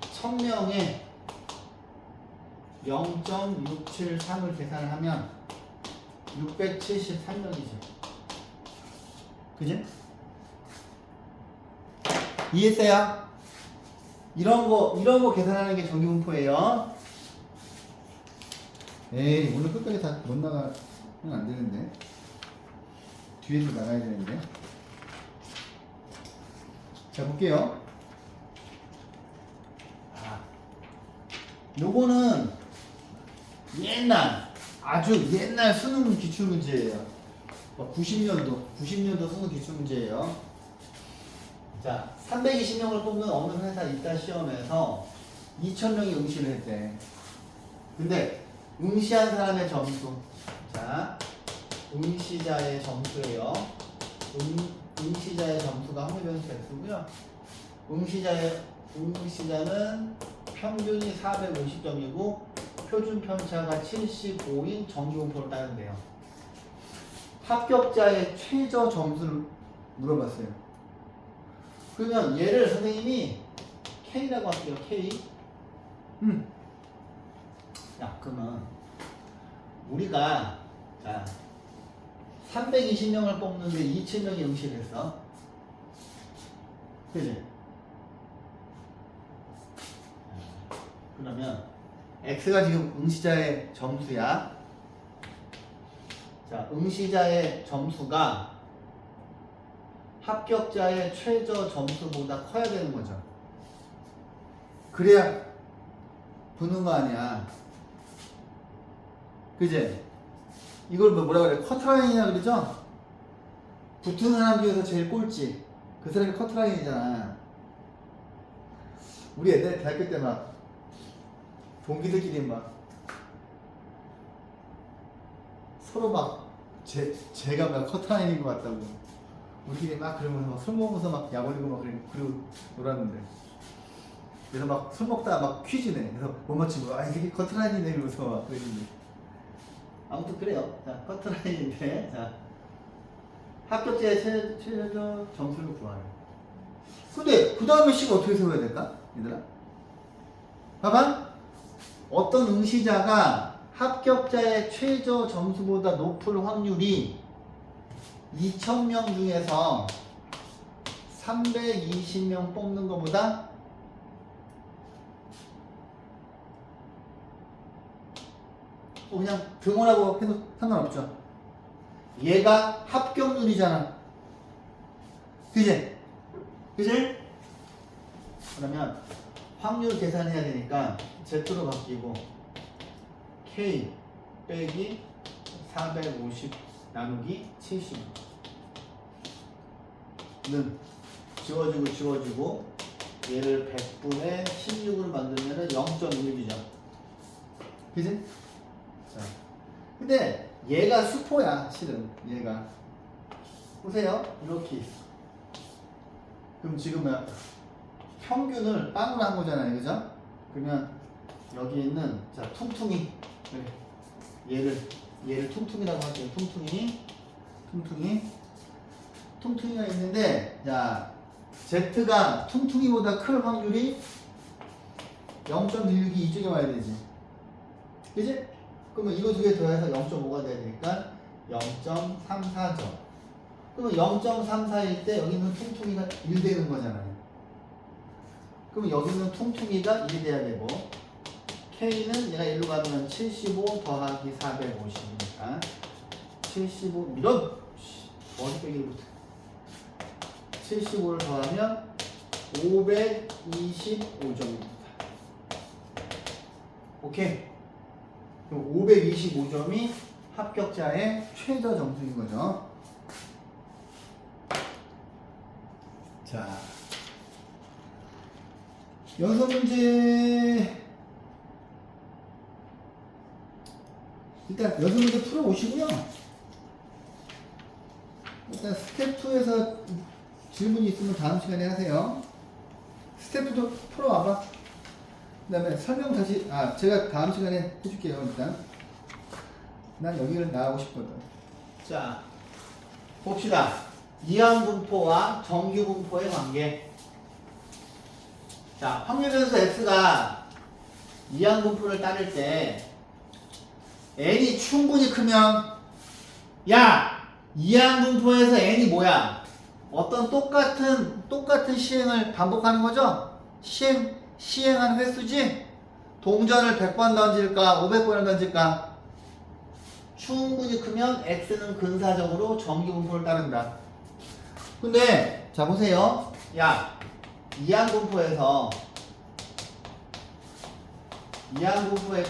1000명에 0.673을 계산하면 673명이죠. 그지? 이해했어요? 이런 거 계산하는 게 정규분포예요. 에이, 오늘 끝까지 다 못 나가면 안 되는데. 뒤에서 나가야 되는데. 자, 볼게요. 요거는 아주 옛날 수능 기출문제예요. 90년도 수능 기출문제예요. 자, 320명을 뽑는 어느 회사 입사 시험에서 2000명이 응시를 했대. 근데 응시한 사람의 점수, 자, 응시자의 점수예요. 응시자의 점수가 확률변수 X고요. 응시자는 평균이 450점이고 표준 편차가 75인 정규분포를 따는데요. 합격자의 최저 점수를 물어봤어요. 그러면 얘를 선생님이 K라고 할게요. K. 야, 그러면 우리가 자 320명을 뽑는데 2000명이 응시를 했어. 그지? 그러면 X가 지금 응시자의 점수야. 자, 응시자의 점수가 합격자의 최저 점수보다 커야 되는 거죠. 그래야 붙는 거 아니야. 그지? 이걸 뭐라 그래? 커트라인이라 그러죠? 붙은 사람 중에서 제일 꼴찌. 그 사람이 커트라인이잖아. 우리 애들 대학교 때 막 동기들끼리 막 서로 막 제가 막 커트라인인 것 같다고 우리끼리 막 그러면서 막 술 먹으면서 막 약 올리고 막 그리고 놀았는데, 그래서 막 술 먹다가 막 퀴즈네. 그래서 못 맞추고 이게 커트라인이네 이러면서 막 그랬는데, 아무튼 그래요. 자, 커트라인인데, 자 합격자의 최저 점수를 구하래. 근데 그 다음에 C가 어떻게 세워야 될까? 얘들아 봐봐. 어떤 응시자가 합격자의 최저 점수보다 높을 확률이 2000명 중에서 320명 뽑는 것보다 그냥 등호라고 해도 상관없죠. 얘가 합격률이잖아. 그지? 그지? 그러면 확률 계산해야 되니까 Z로 바뀌고 K 빼기 450 나누기 70는 지워지고 얘를 100분의 16으로 만들면 0.16이죠. 그지? 자, 근데 얘가 수포야. 실은 얘가 보세요. 이렇게 있어. 그럼 지금 뭐야? 평균을 빵으로 한 거잖아요. 그죠? 그러면 여기 있는 자 퉁퉁이, 얘를 퉁퉁이라고 할게요. 퉁퉁이가 있는데, 자 Z가 퉁퉁이보다 클 확률이 0.16이 이쪽에 와야 되지. 그지? 그러면 이거 두 개 더해서 0.5가 돼야 되니까 0.34점. 그러면 0.34일 때 여기는 퉁퉁이가 1 되는 거잖아요. 그러면 여기는 퉁퉁이가 1이 돼야 되고, K는 얘가 1로 가면 75 더하기 450이니까 75 이런 머리 빼기를 못해. 75를 더하면 525점입니다. 오케이. 그럼 525점이 합격자의 최저 점수인 거죠. 자, 연습 문제 일단 연습 문제 풀어오시고요. 일단 스텝 2에서 질문이 있으면 다음 시간에 하세요. 스태프도 풀어와봐. 그 다음에 설명 다시, 제가 다음 시간에 해줄게요, 일단. 난 여기를 나가고 싶거든. 자, 봅시다. 이항분포와 정규분포의 관계. 자, 확률변수 x가 이항분포를 따를 때 n이 충분히 크면, 야! 이항분포에서 n이 뭐야? 어떤 똑같은 시행을 반복하는 거죠? 시행한 횟수지? 동전을 100번 던질까? 500번을 던질까? 충분히 크면 x는 근사적으로 정규분포를 따른다. 근데 자 보세요. 야, 이항분포의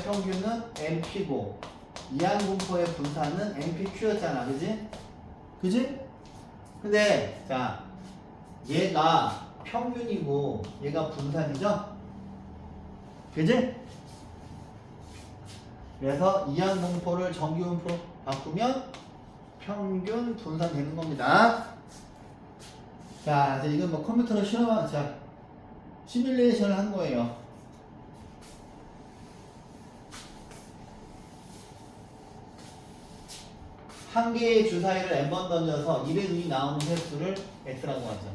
평균은 np고 이항분포의 분산은 npq였잖아. 그지? 근데 자, 얘가 평균이고 얘가 분산이죠? 그지? 그래서 이항분포를 정규분포로 바꾸면 평균 분산 되는 겁니다. 자, 이제 이건 뭐 컴퓨터로 시뮬레이션을 한 거예요. 한 개의 주사위를 n번 던져서 1의 눈이 나오는 횟수를 x라고 하죠.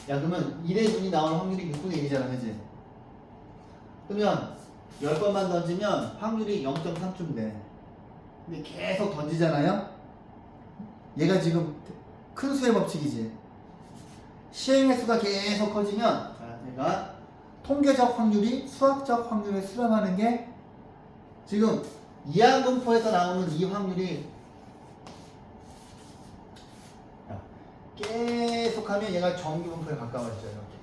야, 그러면 1의 눈이 나오는 확률이 6분의 1이잖아, 그지? 그러면 10번만 던지면 확률이 0.3쯤 돼. 근데 계속 던지잖아요? 얘가 지금 큰 수의 법칙이지. 시행 횟수가 계속 커지면, 자, 얘가 통계적 확률이 수학적 확률에 수렴하는 게 지금 이항분포에서 나오는 이 확률이 계속하면 얘가 정규분포에 가까워져요. 이렇게.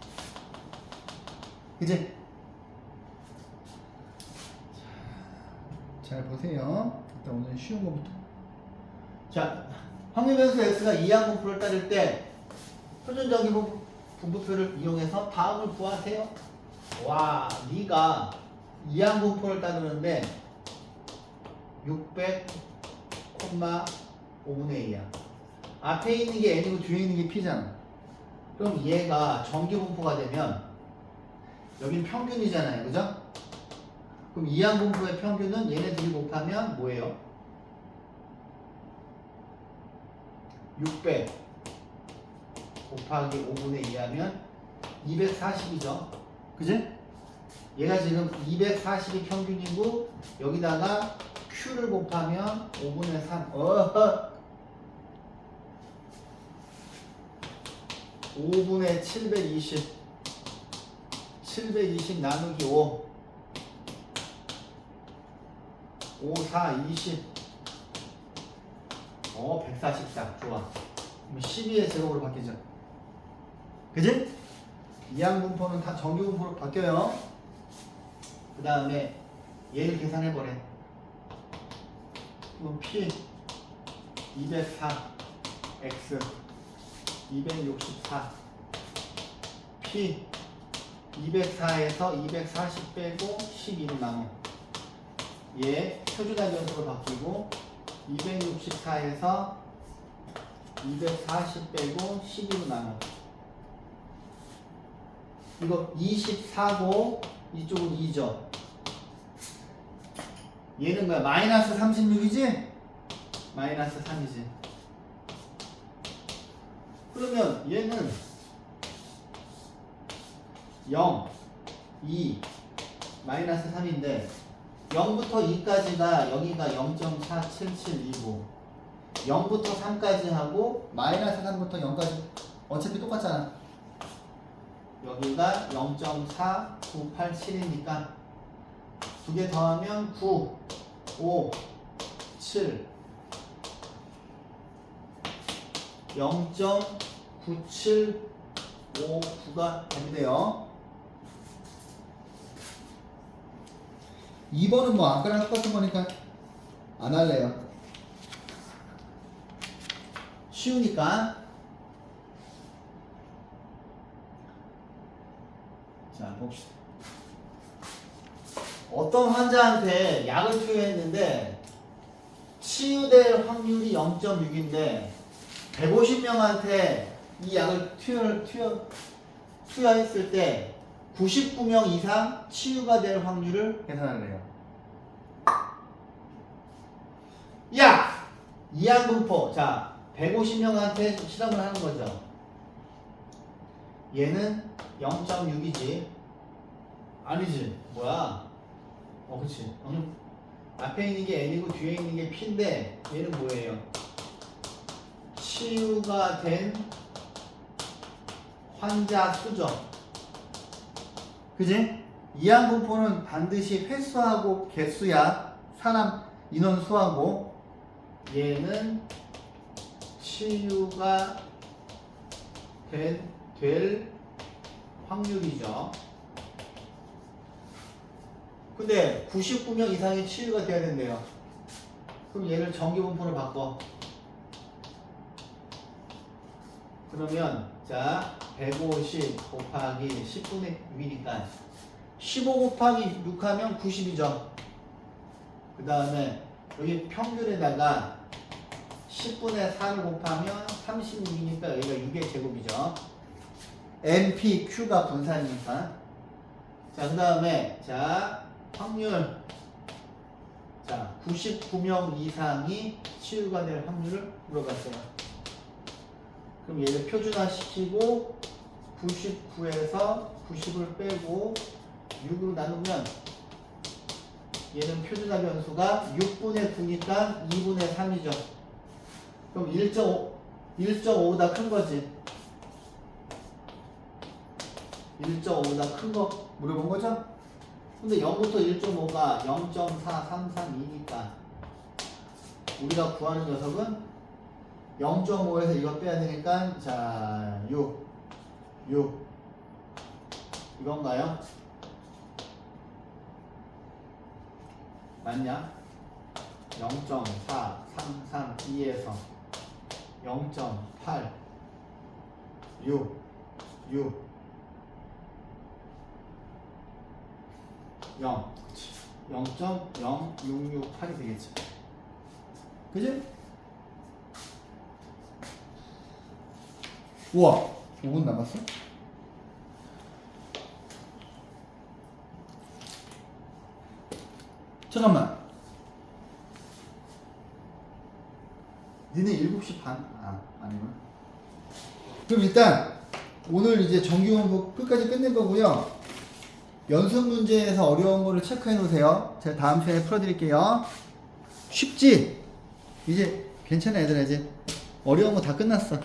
그치? 잘 보세요. 일단 오늘 쉬운 거부터. 자, 확률변수 x가 이항분포를 따를 때 표준정규 분포표를 이용해서 다음을 구하세요. 와, 네가 이항분포를 따르는데 600, 5분의 2야. 앞에 있는 게 n이고 뒤에 있는 게 p잖아. 그럼 얘가 정규분포가 되면 여긴 평균이잖아요. 그죠? 그럼 이항분포의 평균은 얘네들이 곱하면 뭐예요? 600 곱하기 5분의 2 하면 240이죠. 그지? 얘가 지금 240이 평균이고 여기다가 Q를 곱하면 5분의 3 5분의 720 나누기 5 5, 4, 20 144 좋아. 그럼 12의 제곱으로 바뀌죠. 그지? 이항분포는 다 정규분포로 바뀌어요. 그 다음에 얘를 계산해보래. 그럼 P 204 X 264 P 204에서 240 빼고 12로 나눠. 얘 표준화 변수로 바뀌고 264에서 240 빼고 12로 나눠. 이거 24고 이쪽은 2죠. 얘는 뭐야? 마이너스 36이지? 마이너스 3이지. 그러면 얘는 0, 2, 마이너스 3인데 0부터 2까지가 여기가 0.477이고 0부터 3까지 하고 마이너스 3부터 0까지 어차피 똑같잖아. 여기가 0.4987이니까 두 개 더하면 9, 5, 7 0.9759가 된대요. 2번은 뭐 아까랑 똑같은 거니까 안 할래요. 쉬우니까. 자, 봅시다. 어떤 환자한테 약을 투여했는데 치유될 확률이 0.6인데 150명한테 이 약을 투여했을 때 99명 이상 치유가 될 확률을 계산을 해요. 야! 이항분포. 자, 150명한테 실험을 하는 거죠. 얘는 0.6이지. 아니지. 뭐야? 그치. 앞에 있는 게 N이고 뒤에 있는 게 P인데 얘는 뭐예요? 치유가 된 환자 수죠. 그지? 이항분포는 반드시 횟수하고 개수야. 사람 인원 수하고. 얘는 치유가 될 확률이죠. 근데 99명 이상이 치유가 돼야 된대요. 그럼 얘를 정기분포로 바꿔. 그러면 자 150 곱하기 10분의 6이니까 15 곱하기 6 하면 90이죠. 그 다음에 여기 평균에다가 10분의 4를 곱하면 36이니까 여기가 6의 제곱이죠. NP, Q가 분산이니까. 자, 그 다음에 자 확률. 자 99명 이상이 치유가 될 확률을 물어봤어요. 그럼 얘를 표준화시키고 99에서 90을 빼고 6으로 나누면 얘는 표준화 변수가 6분의 9니까 2분의 3이죠. 그럼 1.5보다 큰 거지. 1.5보다 큰 거 물어본 거죠? 근데 0부터 1.5가 0.4332니까 우리가 구하는 녀석은 0.5에서 이거 빼야 되니까 자 6 이건가요? 맞냐? 0.4332에서 0.8 6 0 0.0668이 되겠지. 그지? 우와 5분 남았어? 잠깐만. 니네 7시 반? 아니구나. 그럼 일단 오늘 이제 정규원부 끝까지 끝낼 거고요. 연습 문제에서 어려운 거를 체크해 놓으세요. 제가 다음 시간에 풀어드릴게요. 쉽지? 이제 괜찮아 얘들아. 이제 어려운 거 다 끝났어.